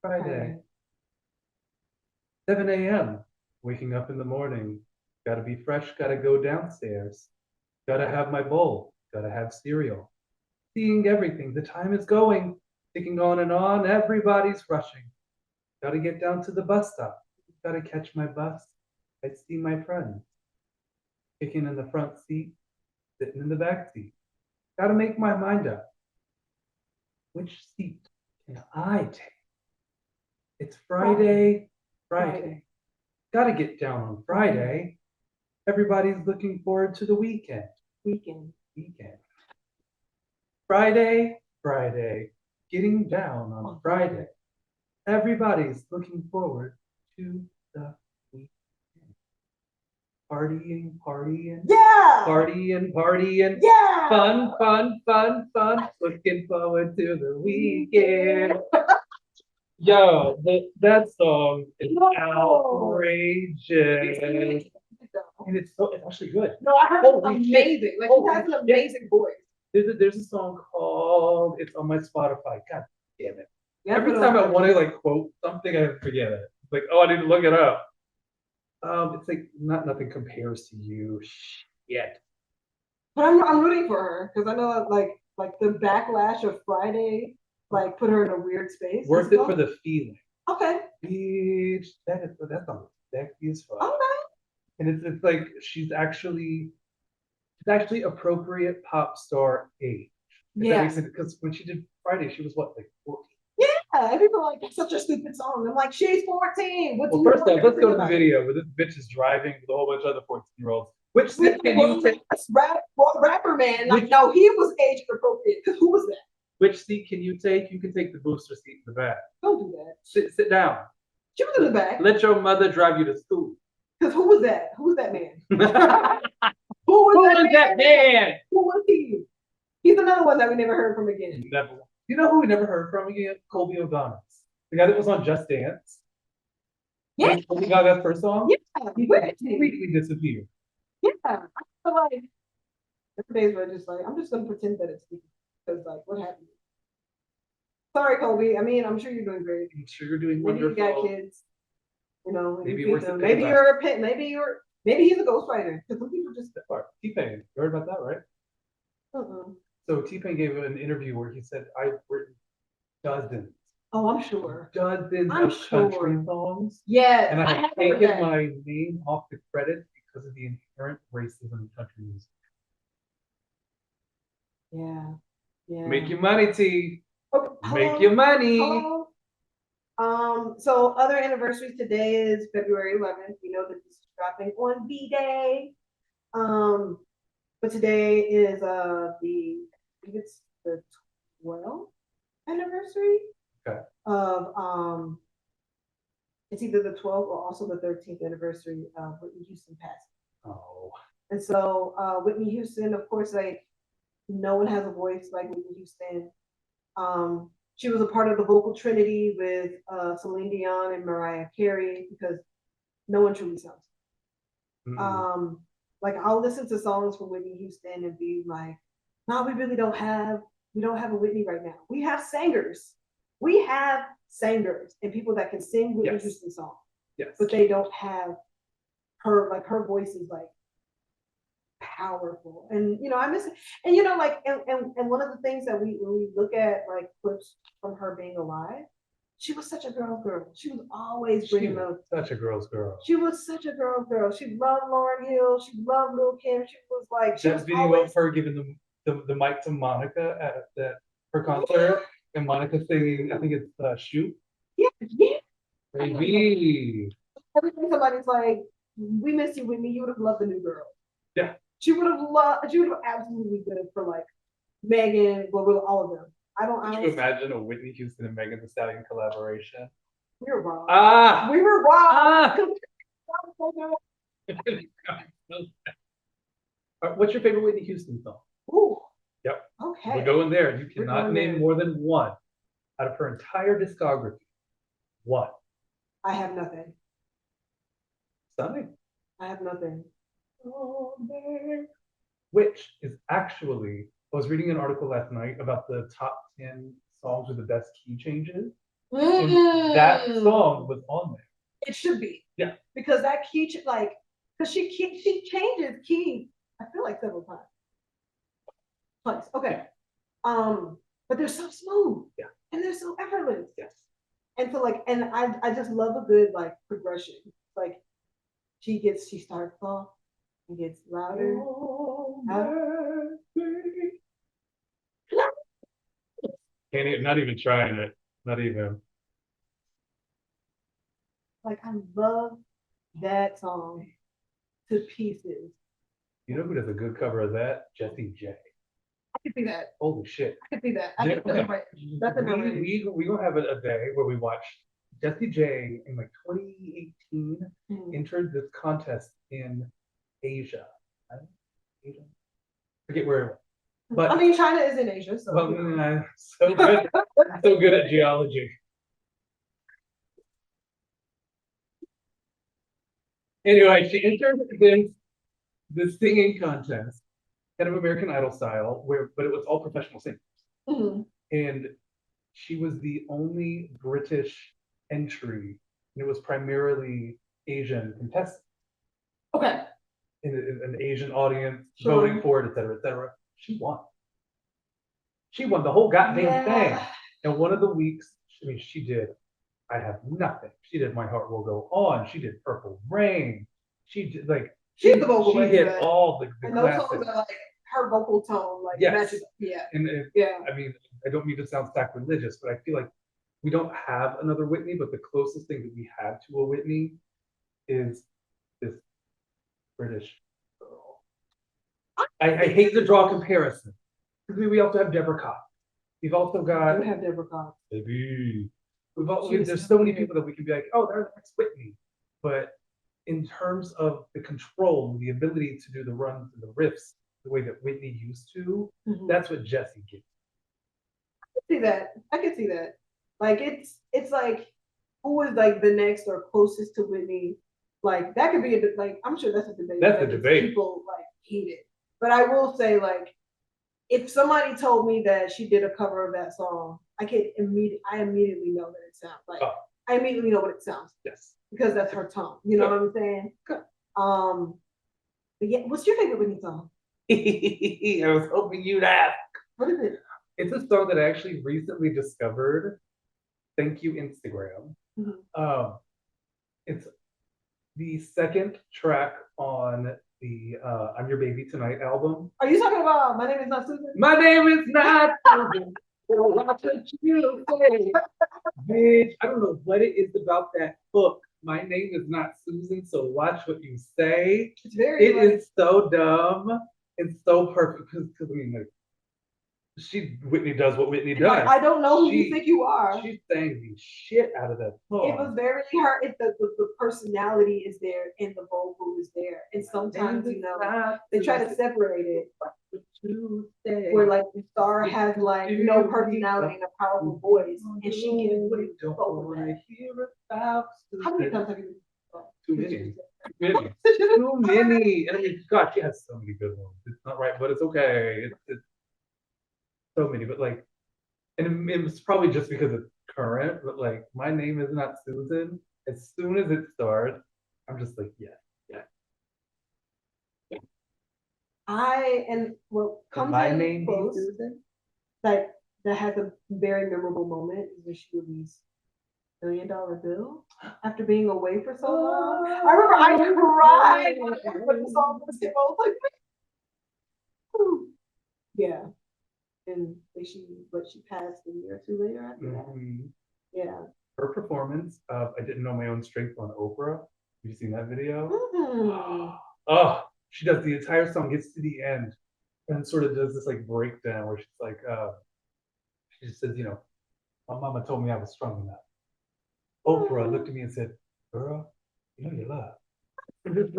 Friday. 7 a.m. Waking up in the morning. Gotta be fresh, gotta go downstairs. Gotta have my bowl, gotta have cereal. Seeing everything, the time is going, ticking on and on, everybody's rushing. Gotta get down to the bus stop, gotta catch my bus. I see my friends. Kicking in the front seat, sitting in the back seat. Gotta make my mind up. Which seat can I take? It's Friday. Gotta get down on Friday. Everybody's looking forward to the weekend. Weekend. Friday. Getting down on Friday. Everybody's looking forward to the weekend. Partying. Yeah! Partying. Yeah! Fun. Looking forward to the weekend. Yo, that song is outrageous. And it's actually good. No, I heard it's amazing. Like, he has an amazing voice. There's a song called It's on my Spotify. God damn it. Yeah, every time I want to like quote something, I forget it. It's like, oh, I need to look it up. It's like nothing compares to you. Shit. But I'm rooting for her because I know like the backlash of Friday like put her in a weird space. Worth it for the feeling. Okay. Bitch, that's sexy as fuck. Okay. And it's like she's actually appropriate pop star age. Yeah. Because when she did Friday, she was what, like 14? Yeah, and people are like, it's such a stupid song. I'm like, she's 14. Well, first off, let's go to the video where this bitch is driving with a whole bunch of other 14-year-olds. Which seat can you take? Rapper man, like, no, he was age appropriate. Because who was that? Which seat can you take? You can take the booster seat in the back. Don't do that. Sit down. She was in the back. Let your mother drive you to school. Because who was that? Who was that man? Who was that man? Who was he? He's another one that we never heard from again. Never. You know who we never heard from again? Colby O'Donnell. The guy that was on Just Dance. Yeah. He got that first song? Yeah. He completely disappeared. Yeah. I feel like there days where just like, I'm just going to pretend that it's me. Because, like, what happened? Sorry, Colby. I mean, I'm sure you're doing great. I'm sure you're doing maybe wonderful. You got kids. You know, maybe you're a pet. Maybe he's a ghostwriter. Because some people just T-Pain. You heard about that, right? So T-Pain gave an interview where he said, I've written dozens. Oh, I'm sure. Dozens of country songs. Yes. And I have taken my name off the credit because of the inherent racism in country music. Yeah. Make your money, T. Okay, Make your money. Hello. So other anniversaries today is February 11th. We know that this is dropping on B-Day. But today is I think it's the 12th anniversary of it's either the 12th or also the 13th anniversary of Whitney Houston passing. Oh. And so Whitney Houston, of course, like no one has a voice like Whitney Houston. She was a part of the vocal trinity with Celine Dion and Mariah Carey because no one truly sounds. Like I'll listen to songs from Whitney Houston and be like, no, we don't have a Whitney right now. We have singers. We have singers and people that can sing Whitney Houston songs. Yes. But they don't have her, like her voice is like powerful. And you know, I miss it. And you know, like and one of the things that when we look at like clips from her being alive, she was such a girl. She was always bringing those. Such a girl's girl. She was such a girl. She loved Lauryn Hill. She loved Lil' Kim. She was like that video of her giving the mic to Monica at her concert, and Monica singing. I think it's "Shoot." Yeah. Baby. Every time somebody's like, "We miss you, Whitney," you would have loved the new girl. Yeah. She would have absolutely good for like Megan, GloRilla, all of them. Could you imagine a Whitney Houston and Megan Thee Stallion collaboration? We were wrong. We were wrong. What's your favorite Whitney Houston song? Ooh. Yep. Okay. We're going there. You cannot name more than one out of her entire discography. What? I Have Nothing. Sunny. I Have Nothing. Which is actually, I was reading an article last night about the top 10 songs with the best key changes. And that song was on there. It should be. Yeah. Because that key, because she changes keys, I feel like several times. Twice. Okay. But they're so smooth. Yeah. And they're so effortless. Yes. And so and I just love a good progression. Like she starts off and gets louder. Not even trying it. Not even. Like I love that song to pieces. You know who does a good cover of that? Jessie J. I can see that. Holy shit. I can see that. I think that's right. That's we gonna have a day where we watch Jessie J in 2018 entered this contest in Asia. I forget where. But I mean, China is in Asia, so. Well, so good, so good at geology. Anyway, she entered this singing contest, kind of American Idol style, but it was all professional singers. And she was the only British entry, and it was primarily Asian contestants. Okay. In an Asian audience, voting for it, et cetera, et cetera. She won. She won the whole goddamn thing. And one of the weeks, she did I Have Nothing. She did My Heart Will Go On. She did Purple Rain. She did she hit all the and those songs are her vocal tone matches. Yeah. And I mean, I don't mean to sound sacrilegious, but I feel like we don't have another Whitney, but the closest thing that we have to a Whitney is this British girl. I hate to draw comparison. Because we also have Deborah Cox. We've also got. We have Deborah Cox. Baby. There's so many people that we can be like, oh, they're the next Whitney. But in terms of the control, the ability to do the runs and the riffs the way that Whitney used to, that's what Jessie gets. I can see that. It's like, who is the next or closest to Whitney? That could be I'm sure that's a debate. That's a debate. People hate it. But I will say if somebody told me that she did a cover of that song, I immediately know that it sounds I immediately know what it sounds. Yes. Because that's her tone. You know what I'm saying? Good. But yeah, what's your favorite Whitney song? I was hoping you'd ask. What is it? It's a song that I actually recently discovered. Thank you, Instagram. It's the second track on the I'm Your Baby Tonight album. Are you talking about My Name Is Not Susan? My name is not Susan. Bitch, I don't know what it is about that hook. My name is not Susan, so watch what you say. It's very. It is so dumb and so perfect because Whitney does what Whitney does. I don't know who you think you are. She's saying the shit out of that song. It was very hard. The personality is there and the vocal is there. And sometimes, they try to separate it. Where the star has no personality and a powerful voice. And she can put it vocal. How many times have you Too many. Too many. And I mean, God, she has so many good ones. It's not right, but it's okay. It's so many, but and it was probably just because it's current, but My Name Is Not Susan, as soon as it starts, I'm just yeah. My name is Susan. That has a very memorable moment is when she released $1 Million Bill after being away for so long. I remember I cried when the song was came out. I was yeah. And she passed a year or two later after that. Yeah. Her performance of I Didn't Know My Own Strength on Oprah. Have you seen that video? Oh, she does the entire song, gets to the end, and sort of does this breakdown where she's she just says, my mama told me I was strong enough. Oprah looked at me and said, girl, you know you're loved. And just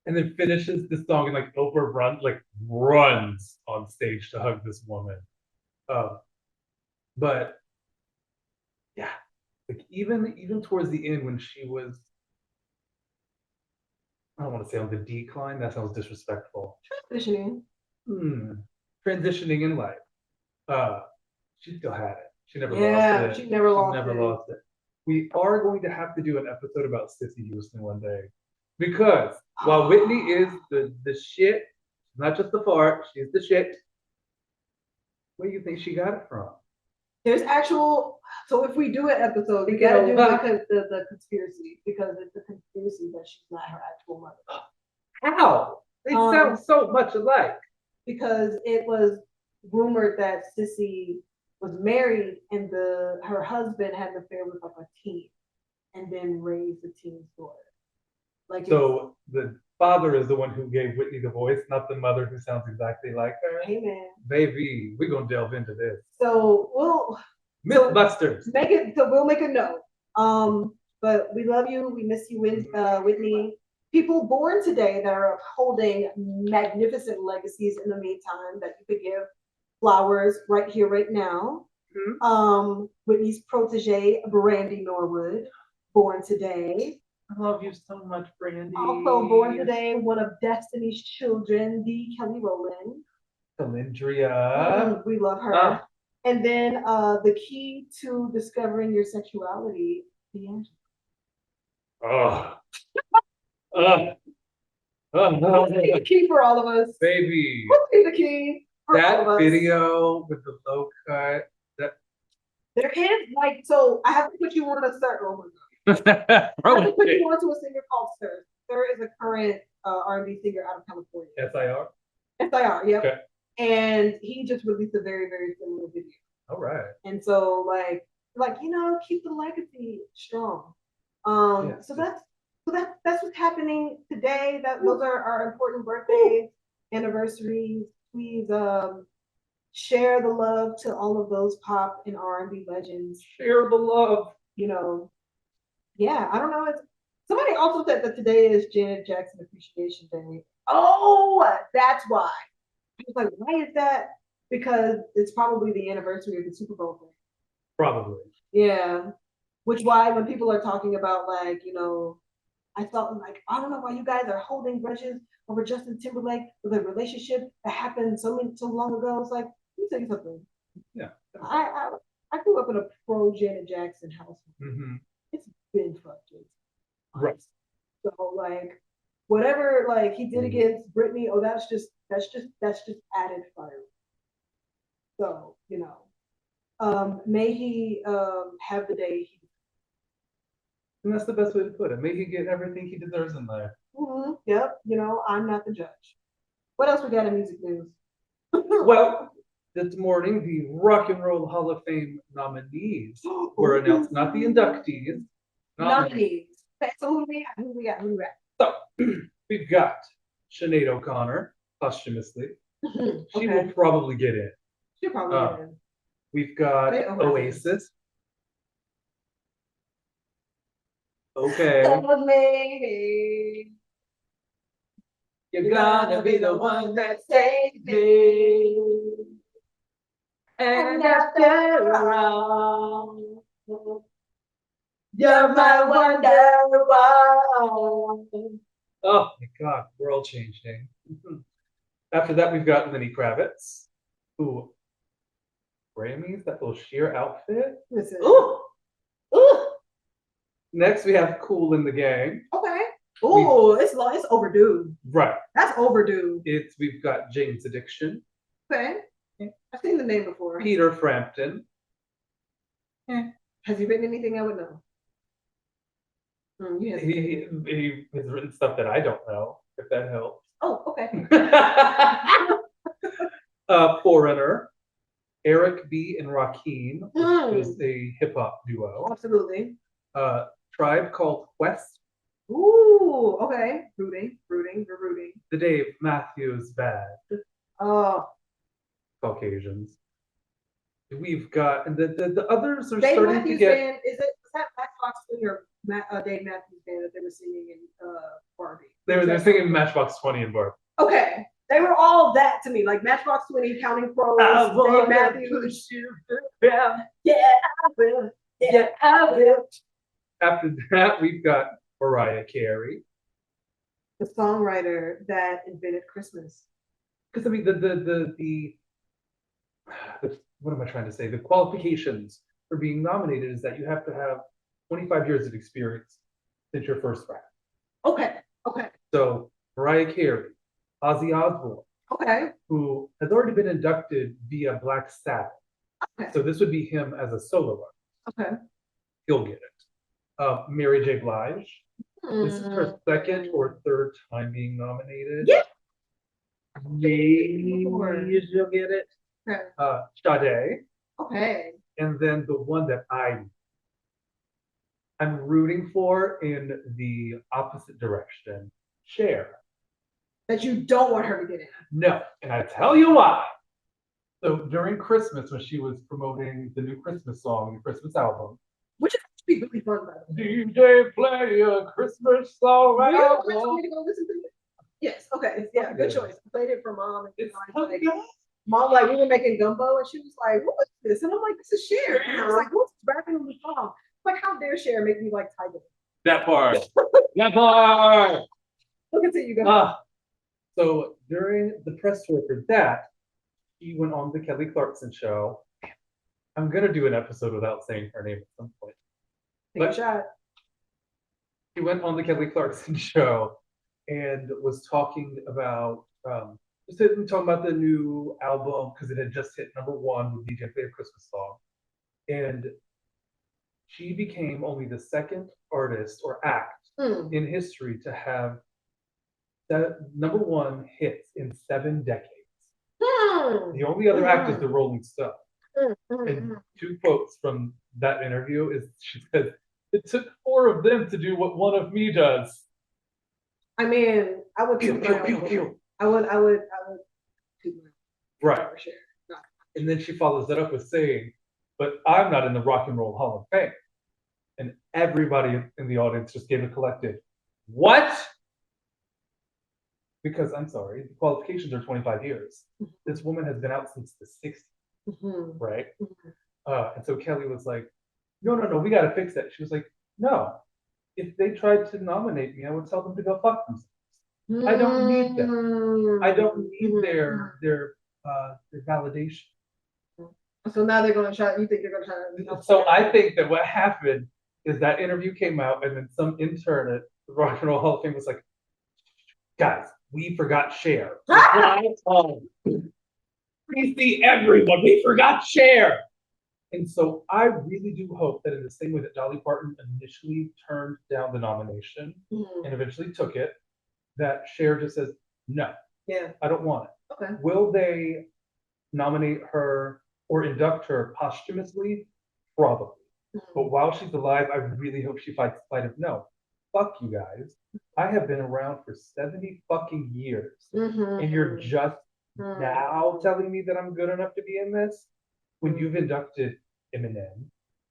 and then finishes the song and Oprah runs on stage to hug this woman. But yeah, even towards the end when she was, I don't want to say on the decline, that sounds disrespectful. Transitioning in life. she still had it. She never lost it. She never lost it. We are going to have to do an episode about Sissy Houston one day. Because while Whitney is the shit, not just the fart, she's the shit. Where do you think she got it from? There's actual. So if we do an episode, we gotta do the conspiracy, because it's a conspiracy that she's not her actual mother. How? They sound so much alike. Because it was rumored that Sissy was married and her husband had an affair with like a teen, and then raised the teen's daughter. Like, so the father is the one who gave Whitney the voice, not the mother who sounds exactly like her. Hey man, baby, we're gonna delve into this. So we'll Mythbusters. Make it. So we'll make a note. But we love you. We miss you, Whitney. People born today that are holding magnificent legacies in the meantime that you could give flowers right here, right now. Mm-hmm. Whitney's protege, Brandy Norwood, born today. I love you so much, Brandy. Also born today, one of Destiny's children, the Kelly Rowland. Calendria. We love her. And then the key to discovering your sexuality, D'Angelo. What's the key for all of us? Baby. What's the key for all of us? That video with the low cut. There is, like, so I have to put you on a certain one. I have to put you onto a singer called Sir. Sir is a current R&B singer out of California. SIR? SIR, yep. Okay. And he just released a very, very similar video. All right. And so, like keep the legacy strong. So that's what's happening today. Those are our important birthdays, anniversaries. Please share the love to all of those pop and R&B legends. Share the love. Yeah, I don't know. Somebody also said that today is Janet Jackson Appreciation Day. Oh, that's why. I was like, why is that? Because it's probably the anniversary of the Super Bowl thing. Probably. Yeah. Which why when people are talking about I felt like, I don't know why you guys are holding grudges over Justin Timberlake with a relationship that happened so long ago. It's like, let me tell you something. Yeah. I grew up in a pro Janet Jackson household. Mm-hmm. It's been fucked. Right. So whatever he did against Britney, that's just added fire. So, may he have the day he. And that's the best way to put it. May he get everything he deserves in life. Mm-hmm. Yep. I'm not the judge. What else we got in music news? Well, this morning, the Rock and Roll Hall of Fame nominees were announced, not the inductees. Nominees. So who do we got? So, we've got Sinead O'Connor, posthumously. She will probably get in. She'll probably get in. We've got Oasis. Okay. Love me. You're gonna be the one that saves me. And after all, you're my wonderwall. Oh my God, world changing. After that, we've got Lenny Kravitz. Ooh, Grammys, that little sheer outfit. Listen. Ooh. Next, we have Kool and the Gang. Okay. Ooh, it's overdue. Right. That's overdue. We've got Jane's Addiction. Okay. I've seen the name before. Peter Frampton. Has he written anything I would know? He has written stuff that I don't know, if that helps. Oh, okay. Foreigner, Eric B. and Rakim, which is a hip hop duo. Absolutely. Tribe Called Quest. Ooh, okay. Rooting. We're rooting. The Dave Matthews Band. Caucasians. We've got, and the others are Dave starting Matthews to get. Band, was that Matchbox 20 or Dave Matthews Band that they were singing in Barbie? They're singing Matchbox 20 in Barbie. Okay. They were all that to me, like Matchbox 20, Counting Crows, Dave Matthews. Yeah, I will. Yeah, I will. After that, we've got Mariah Carey, the songwriter that invented Christmas. Because I mean, the what am I trying to say? The qualifications for being nominated is that you have to have 25 years of experience since your first rap. Okay. So Mariah Carey, Ozzy Osbourne, who has already been inducted via Black Sabbath. Okay. So this would be him as a solo artist. Okay. He'll get it. Mary J. Blige. This is her second or third time being nominated. Yeah. Maybe she'll get it. Okay. Sade. Okay. And then the one that I'm rooting for in the opposite direction, Cher. That you don't want her to get in. No, and I tell you why. So during Christmas, when she was promoting the new Christmas song, the Christmas album, which is actually really fun, by the way. DJ play a Christmas song. Right? You want me to go listen to it? Yes. Okay. Yeah. Good choice. I played it for mom. And it's like, mom, like we were making gumbo, and she was like, "What is this?" And I'm like, "This is Cher." And I was like, "Who's rapping on the song?" Like, how dare Cher make me like Tiger? That part. That part. Look at you guys. So during the press tour for that, he went on the Kelly Clarkson show. I'm gonna do an episode without saying her name at some point. Take a shot. He went on the Kelly Clarkson show and was talking about talking about the new album because it had just hit #1 with DJ Play a Christmas Song, and she became only the second artist or act in history to have that #1 hits in 7 decades. The only other act is the Rolling Stones. And 2 quotes from that interview is she said, "It took 4 of them to do what 1 of me does." I mean, I would pew. I would right. And then she follows that up with saying, "But I'm not in the Rock and Roll Hall of Fame." And everybody in the audience just gave a collective, "What?" Because I'm sorry, the qualifications are 25 years. This woman has been out since the 60s, right? And so Kelly was like, no, we got to fix that. She was like, no, if they tried to nominate me, I would tell them to go fuck themselves. I don't need them. I don't need their validation. So now they're going to try. You think they're going to try? So I think that what happened is that interview came out, and then some intern at the Rock and Roll Hall of Fame was like, guys, we forgot Cher. We see everyone. We forgot Cher. And so I really do hope that in the same way that Dolly Parton initially turned down the nomination and eventually took it, that Cher just says, no, I don't want it. Okay. Will they nominate her or induct her posthumously? Probably. But while she's alive, I really hope she fights the fight of no. Fuck you guys. I have been around for 70 fucking years. And you're just now telling me that I'm good enough to be in this? When you've inducted Eminem,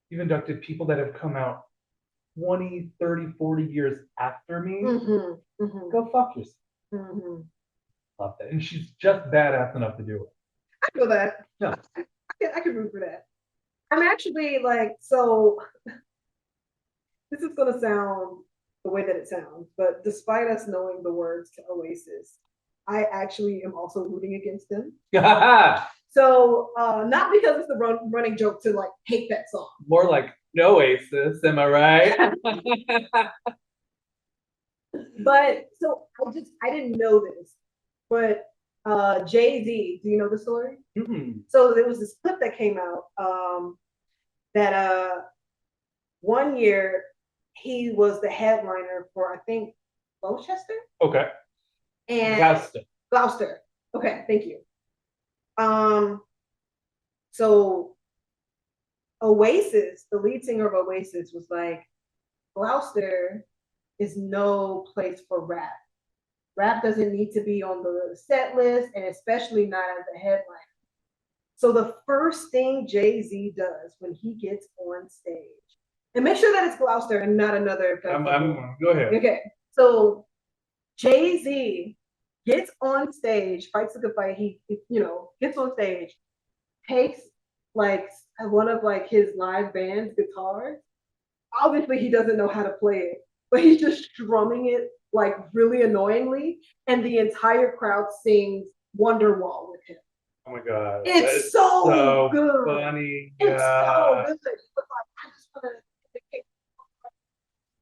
you've inducted people that have come out 20, 30, 40 years after me. Go fuck yourself. Love that. And she's just badass enough to do it. I feel that. Yeah. I can root for that. I'm actually like, so this is going to sound the way that it sounds, but despite us knowing the words to Oasis, I actually am also rooting against them. So not because it's the running joke to like hate that song. More like no Oasis, am I right? But so I didn't know this, but Jay-Z, do you know the story? So there was this clip that came out that one year he was the headliner for, I think, Gloucester? Okay. And Gloucester. Okay, thank you. So Oasis, the lead singer of Oasis, was like, Gloucester is no place for rap. Rap doesn't need to be on the set list, and especially not as a headliner. So the first thing Jay-Z does when he gets on stage, and make sure that it's Gloucester and not another festival. Go ahead. Okay, so Jay-Z gets on stage, fights a good fight. He gets on stage, takes like one of like his live band's guitars. Obviously, he doesn't know how to play it, but he's just strumming it like really annoyingly, and the entire crowd sings Wonderwall with him. Oh my god. It's so good. Funny. It's so good. He was like, I just want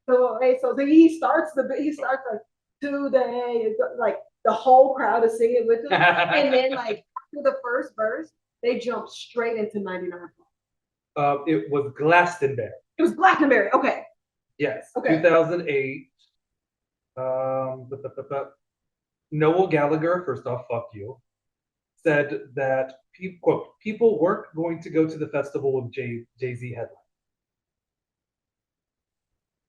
to. So he starts like today, like the whole crowd is singing with him, and then like after the first verse, they jump straight into 99. It was Glastonbury. It was Glastonbury. Okay. Yes. Okay. 2008. Noel Gallagher, first off, fuck you, said that people weren't going to go to the festival with Jay-Z headline.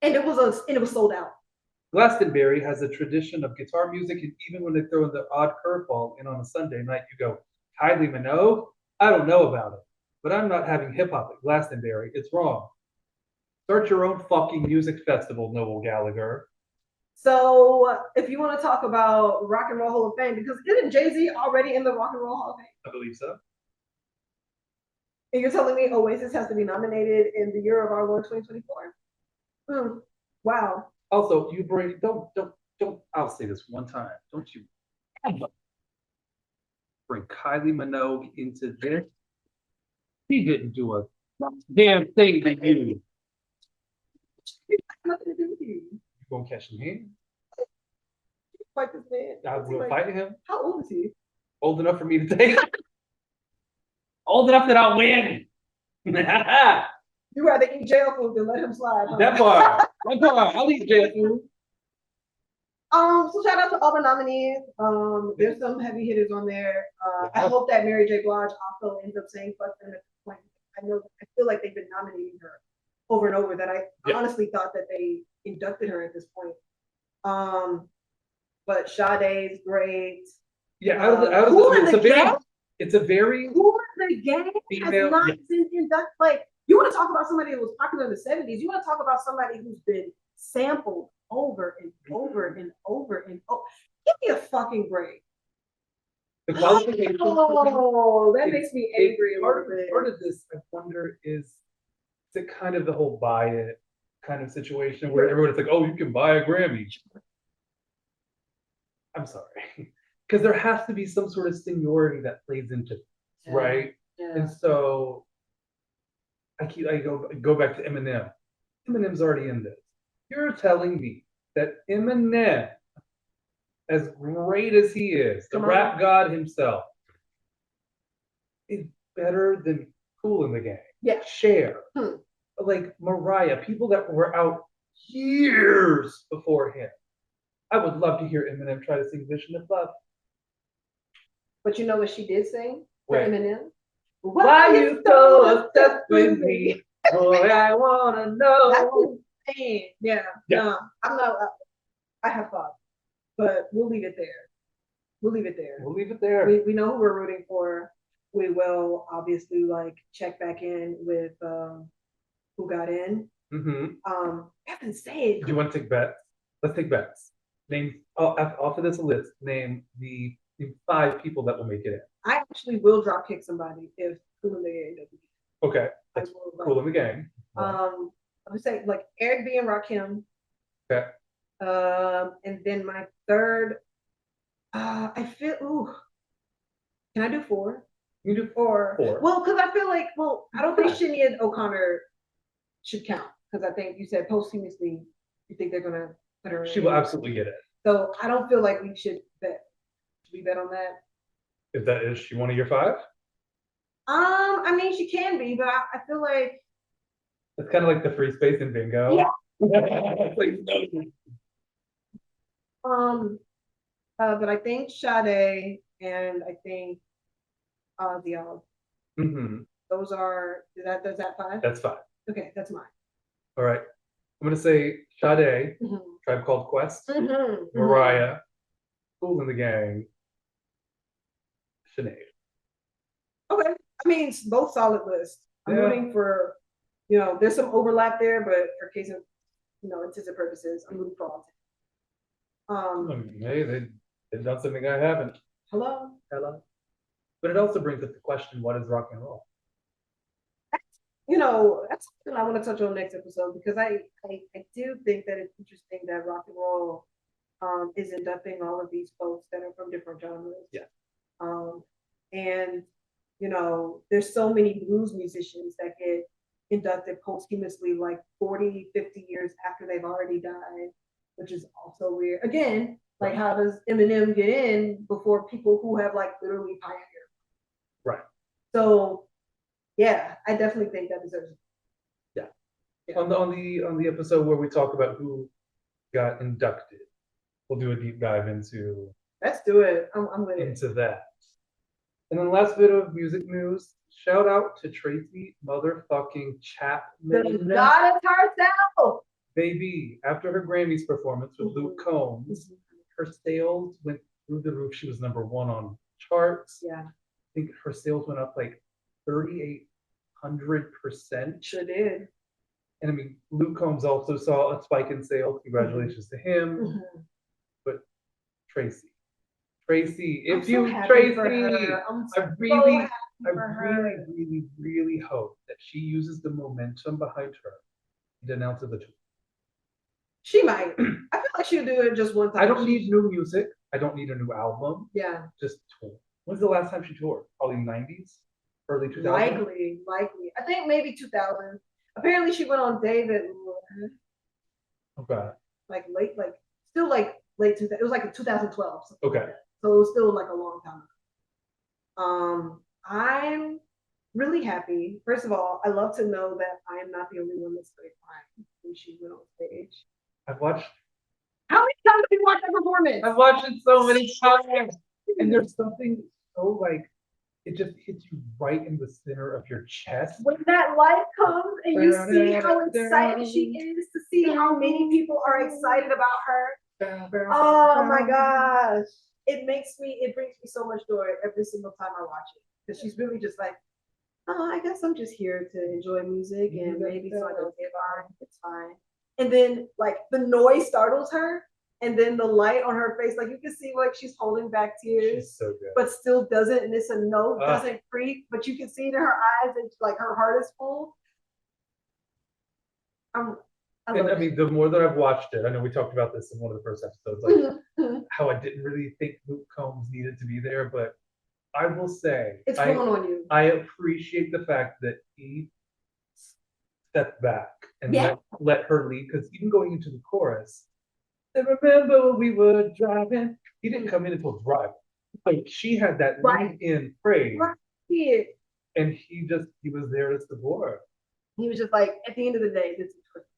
And it was sold out. Glastonbury has a tradition of guitar music, and even when they throw in the odd curveball in on a Sunday night, you go, Kylie Minogue? I don't know about it, but I'm not having hip hop at Glastonbury. It's wrong. Start your own fucking music festival, Noel Gallagher. So, if you want to talk about Rock and Roll Hall of Fame, because isn't Jay-Z already in the Rock and Roll Hall of Fame? I believe so. And you're telling me Oasis has to be nominated in the year of our Lord 2024? Wow. Also, you bring don't. I'll say this one time. Don't you ever bring Kylie Minogue into this? He didn't do a damn thing to you. Nothing to do with you. You gonna catch him here? Fight this man. I will fight him. How old is he? Old enough for me to take. Old enough that I'll win. You rather eat jail food than let him slide. Huh? That part. I'll eat jail food. So shout out to all the nominees. There's some heavy hitters on there. I hope that Mary J. Blige also ends up saying fuck them at this point. I feel like they've been nominating her over and over, that I honestly thought that they inducted her at this point. But Sade's great. Yeah, it's a very Cool in the Game has not been inducted. Like, you want to talk about somebody that was popular in the 70s, you want to talk about somebody who's been sampled over and over and over and over. Give me a fucking break. The qualification. Oh, that makes me angry a little bit. Part of this, I wonder, is it kind of the whole buy it kind of situation where everyone's like, oh, you can buy a Grammy. I'm sorry. Because there has to be some sort of seniority that plays into this, right? Yeah. And so I go back to Eminem. Eminem's already in this. You're telling me that Eminem, as great as he is, the rap god himself, is better than Kool in the Gang. Yeah. Cher. Like Mariah, people that were out years before him. I would love to hear Eminem try to sing Vision of Love. But you know what she did sing for Eminem? Why you so obsessed with me? Boy, I wanna know. Yeah. No, I'm not. I have thoughts, but we'll leave it there. We'll leave it there. We know who we're rooting for. We will obviously check back in with who got in. I haven't said. Do you want to take bets? Let's take bets. Name off of this list. Name the 5 people that will make it in. I actually will drop kick somebody if Kool in the Gang doesn't. Okay, that's Kool in the Gang. I would say Eric B and Rakim. Okay. And then my third, I feel. Can I do 4? You do 4. Well, because I feel I don't think Sinead O'Connor should count, because I think you said posthumously you think they're gonna put her in. She will absolutely get it. So I don't feel like we should bet. Should we bet on that? Is she one of your 5? I mean, she can be, but I feel like it's kind of like the free space in bingo. Yeah. But I think Sade and I think the those are does that 5? That's 5. Okay, that's mine. All right. I'm gonna say Sade, Tribe Called Quest, Mariah, Kool in the Gang, Sinead. Okay. I mean, it's both solid lists. I'm rooting for, there's some overlap there, but for case of, intended purposes, I'm rooting for all 10. Hey, they've done something I haven't. Hello. But it also brings up the question, what is rock and roll? That's something I want to touch on next episode, because I do think that it's interesting that rock and roll is inducting all of these folks that are from different genres. Yeah. And, you know, there's so many blues musicians that get inducted posthumously like 40, 50 years after they've already died, which is also weird. Again, like how does Eminem get in before people who have like literally pioneered? Right. So yeah, I definitely think that deserves it. Yeah. On the episode where we talk about who got inducted, we'll do a deep dive into. Let's do it. I'm with into that. And then last bit of music news. Shout out to Tracy motherfucking Chapman. The goddess herself. Baby, after her Grammys performance with Luke Combs, her sales went through the roof. She was #1 on charts. Yeah. I think her sales went up like 3,800%. Sure did. And I mean, Luke Combs also saw a spike in sales. Congratulations to him. But Tracy, if you Tracy, I really hope that she uses the momentum behind her to announce the tour. She might. I feel like she'll do it just one time. I don't need new music. I don't need a new album. Yeah. Just tour. When's the last time she toured? Probably 90s? Early 2000s? Likely. I think maybe 2000. Apparently she went on David. Okay. Like late 2000. It was like in 2012. Okay. So it was still like a long time ago. I'm really happy. First of all, I love to know that I am not the only one that's very crying when she went on stage. I've watched. How many times have you watched that performance? I've watched it so many times. And there's something so like, it just hits you right in the center of your chest. When that light comes and you see how excited she is, to see how many people are excited about her. Oh my gosh. It brings me so much joy every single time I watch it. Because she's really just like, oh, I guess I'm just here to enjoy music and maybe so I don't get by. It's fine. And then like the noise startles her, and then the light on her face, like you can see like she's holding back tears. She's so good. But still doesn't, and it's a note, doesn't creep, but you can see it in her eyes and like her heart is full. I mean, the more that I've watched it, I know we talked about this in one of the first episodes, like how I didn't really think Luke Combs needed to be there, but I will say it's growing on you. I appreciate the fact that he stepped back and let her lead, because even going into the chorus, I remember when we were driving, he didn't come in until driving. Like she had that lead in praise. Right. And he was there to support her. He was just like, at the end of the day,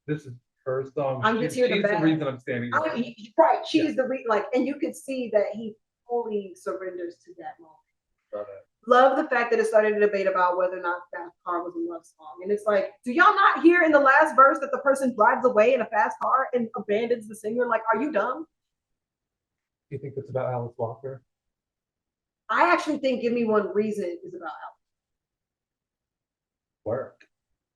this is her song. I'm just here to she's the reason I'm standing here. Right. She's the and you can see that he fully surrenders to that moment. Love the fact that it started a debate about whether or not Fast Car was a love song. And it's like, do y'all not hear in the last verse that the person drives away in a fast car and abandons the singer? Like, are you dumb? Do you think it's about Alice Walker? I actually think Give Me One Reason is about Alice. Work.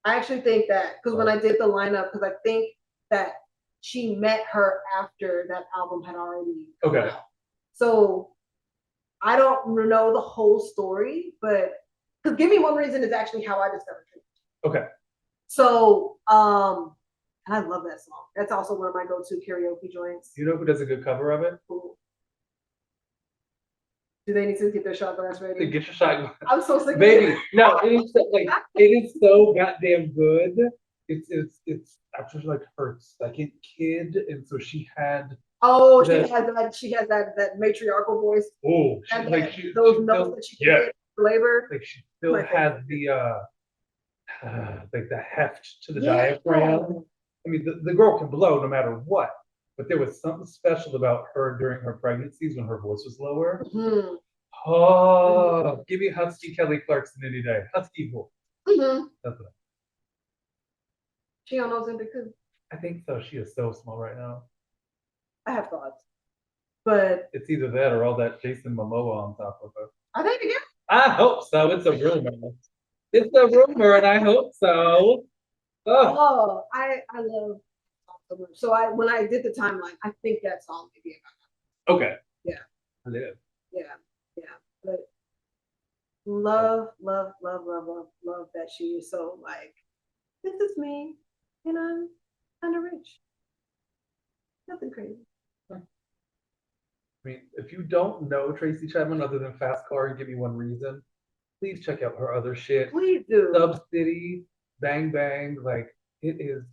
I actually think that, because when I did the lineup, because I think that she met her after that album had already come out. So I don't know the whole story, but because Give Me One Reason is actually how I discovered it. Okay. So, and I love that song. That's also one of my go-to karaoke joints. You know who does a good cover of it? Cool. Do they need to get their shot glass ready? Get your shot glass. I'm so sick. Baby, no, it is so goddamn good. It's actually like her second kid, and so she had. Oh, she has that matriarchal voice. Oh, those notes that she can get flavor. Like she still has the like the heft to the diaphragm. I mean, the girl can blow no matter what. But there was something special about her during her pregnancies when her voice was lower. Mm-hmm. Oh, give me husky Kelly Clarkson any day. Husky voice. Mm-hmm. That's what. She on Ozempic too? I think so. She is so small right now. I have thoughts, but it's either that or all that Jason Momoa on top of her. Are they together? I hope so. It's a rumor. It's a rumor, and I hope so. Oh, I love. So when I did the timeline, I think that song may be about that. Okay. Yeah. I live. Yeah. But love that she is so like, this is me, and I'm kind of rich. Nothing crazy. I mean, if you don't know Tracy Chapman other than Fast Car and give me one reason, please check out her other shit. Please do. Sub City, Bang Bang, like it is.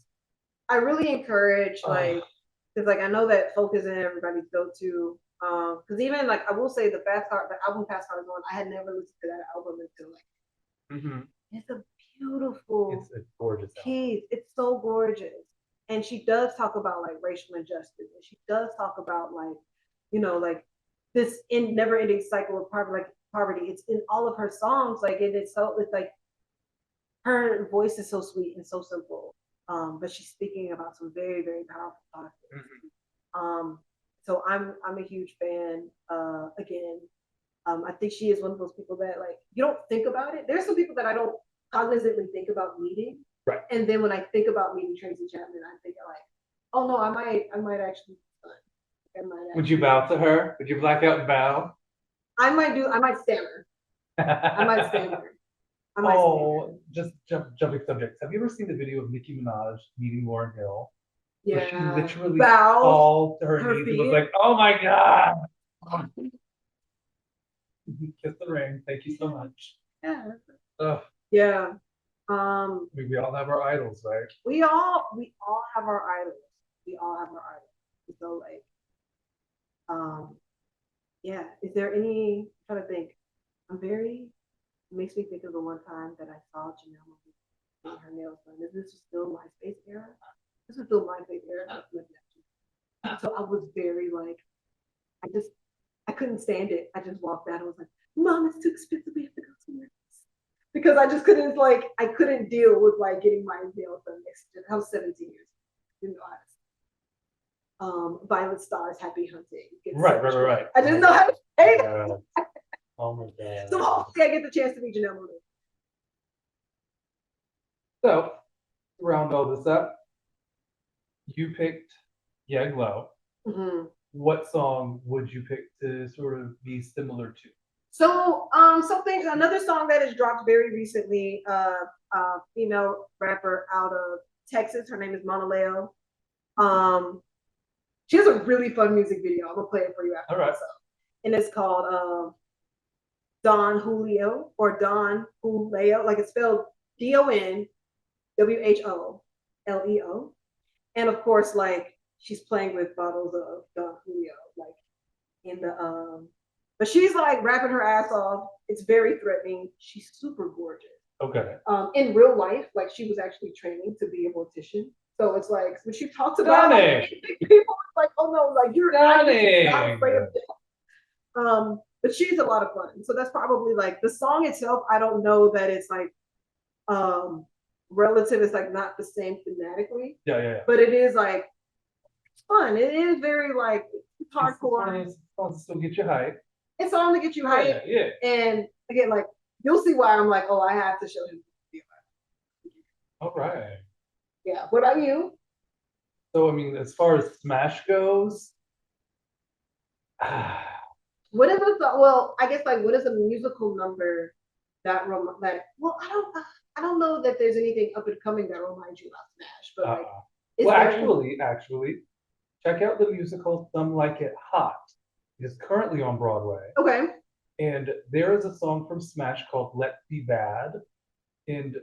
I really encourage like because like I know that folk isn't everybody's go-to. Because even like I will say the album Fast Car is on. I had never listened to that album until like it's a beautiful, it's a gorgeous piece. It's so gorgeous, and she does talk about like racial injustice, and she does talk about like like this never-ending cycle of poverty. It's in all of her songs, like it's like her voice is so sweet and so simple. But she's speaking about some very, very powerful topics. So I'm a huge fan. Again, I think she is one of those people that like you don't think about it. There's some people that I don't cognizantly think about meeting. Right. And then when I think about meeting Tracy Chapman, I think like, oh no, I might actually. Would you bow to her? Would you black out and bow? I might stammer. I might stammer. Just jumping subjects. Have you ever seen the video of Nicki Minaj meeting Lauryn Hill? Yeah. Where she literally fell to her knees and was like, "Oh my god!" Kiss the ring. Thank you so much. Yeah. Ugh. Yeah. We all have our idols, right? We all have our idols. We all have our idols. So like, yeah. Is there any? I'm trying to think. It makes me think of the one time that I saw Janelle getting her nails done. This was still MySpace era. This was still MySpace era. So I was very like, I couldn't stand it. I just walked out. I was like, Mom, it's too expensive. We have to go somewhere else. Because I just couldn't I couldn't deal with like getting my nails done next to. I was 17 years. Didn't know how to. Violet Star's Happy Hunting. Right. I didn't know how to say that. Oh my god. So hopefully I get the chance to meet Janelle Monáe. So, to round all this up, you picked Yeah Glow. What song would you pick to sort of be similar to? So, another song that has dropped very recently, female rapper out of Texas. Her name is Mona Leo. She has a really fun music video. I'm gonna play it for you after. All right. And it's called Don Julio or Don Julio, like it's spelled DonWholeo. And of course, like she's playing with bottles of Don Julio, like in the but she's like rapping her ass off. It's very threatening. She's super gorgeous. Okay. In real life, like she was actually training to be a mortician. So it's like when she talks about like, people like, oh no, like you're not afraid of death. But she's a lot of fun. So that's probably like the song itself. I don't know that it's like relative. It's like not the same thematically. Yeah. But it is like fun. It is very like hardcore. It's to still get you hyped. It's on to get you hyped. Yeah. And again, like you'll see why I'm like, oh, I have to show him. All right. Yeah. What about you? So I mean, as far as Smash goes. What is I guess like what is a musical number that I don't know that there's anything up and coming that reminds you about Smash, but like actually, check out the musical Some Like It Hot. It is currently on Broadway. Okay. And there is a song from Smash called Let's Be Bad. And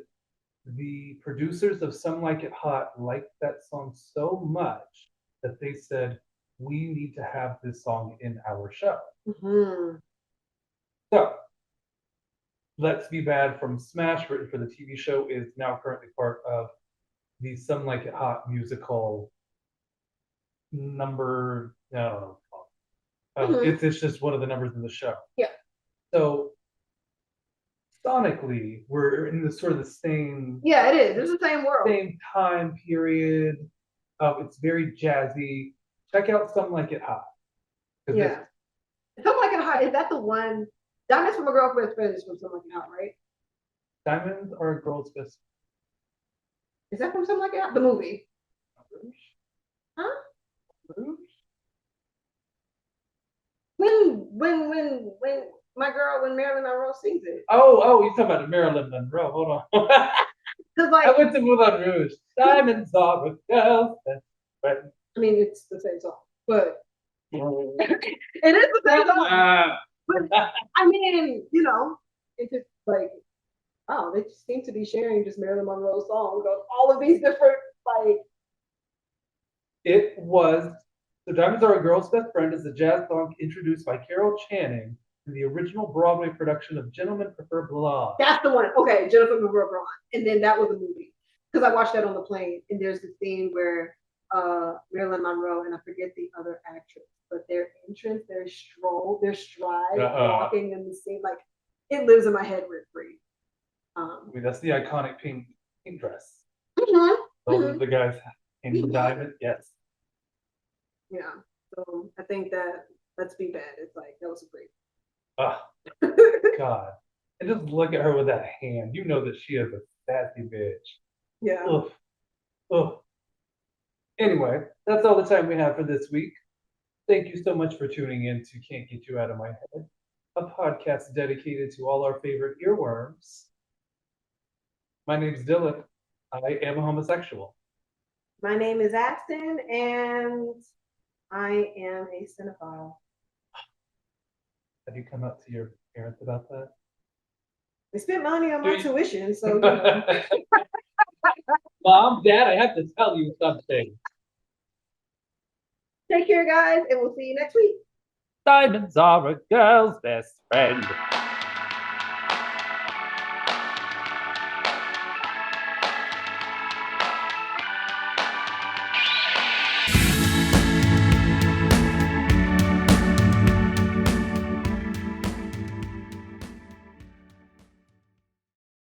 the producers of Some Like It Hot liked that song so much that they said, we need to have this song in our show. So, Let's Be Bad from Smash, written for the TV show, is now currently part of the Some Like It Hot musical number. I don't know. It's just one of the numbers in the show. Yeah. So, sonically, we're in the sort of the same. Yeah, it is. It's the same world. Same time period. It's very jazzy. Check out Some Like It Hot. Yeah. Some Like It Hot, is that the one? Diamonds from a Girlfriend's Friend is from Some Like It Hot, right? Diamonds are a girl's best. Is that from Some Like It Hot? The movie. Rouge? Huh? Rouge? When my girl, when Marilyn Monroe sings it. Oh, you're talking about Marilyn Monroe. Hold on. Like, I went to Moulin Rouge. Diamonds are a girl's best friend. I mean, it's the same song, but It is the same song. But, I mean, you know, it's just like, oh, they just seem to be sharing just Marilyn Monroe songs of all of these different, like. It was "So Diamonds Are a Girl's Best Friend" is a jazz song introduced by Carol Channing in the original Broadway production of Gentlemen Prefer Blonde. That's the one. Okay, Jennifer Prefer Blonde. And then that was a movie. Because I watched that on the plane. And there's this scene where Marilyn Monroe and I forget the other actress, but their entrance, their stroll, their stride, walking in the scene, like it lives in my head rent free. I mean, that's the iconic pink dress. Those are the guys in the diamond. Yes. Yeah. So I think that Let's Be Bad. It's like that was a great. God. And just look at her with that hand. You know that she is a sassy bitch. Yeah. Ugh. Ugh. Anyway, that's all the time we have for this week. Thank you so much for tuning in to Can't Get You Out of My Head, a podcast dedicated to all our favorite earworms. My name's Dylan. I am a homosexual. My name is Axton, and I am a cinephile. Have you come out to your parents about that? They spent money on my tuition, so you know. Mom, Dad, I have to tell you something. Take care, guys, and we'll see you next week. Diamonds are a girl's best friend.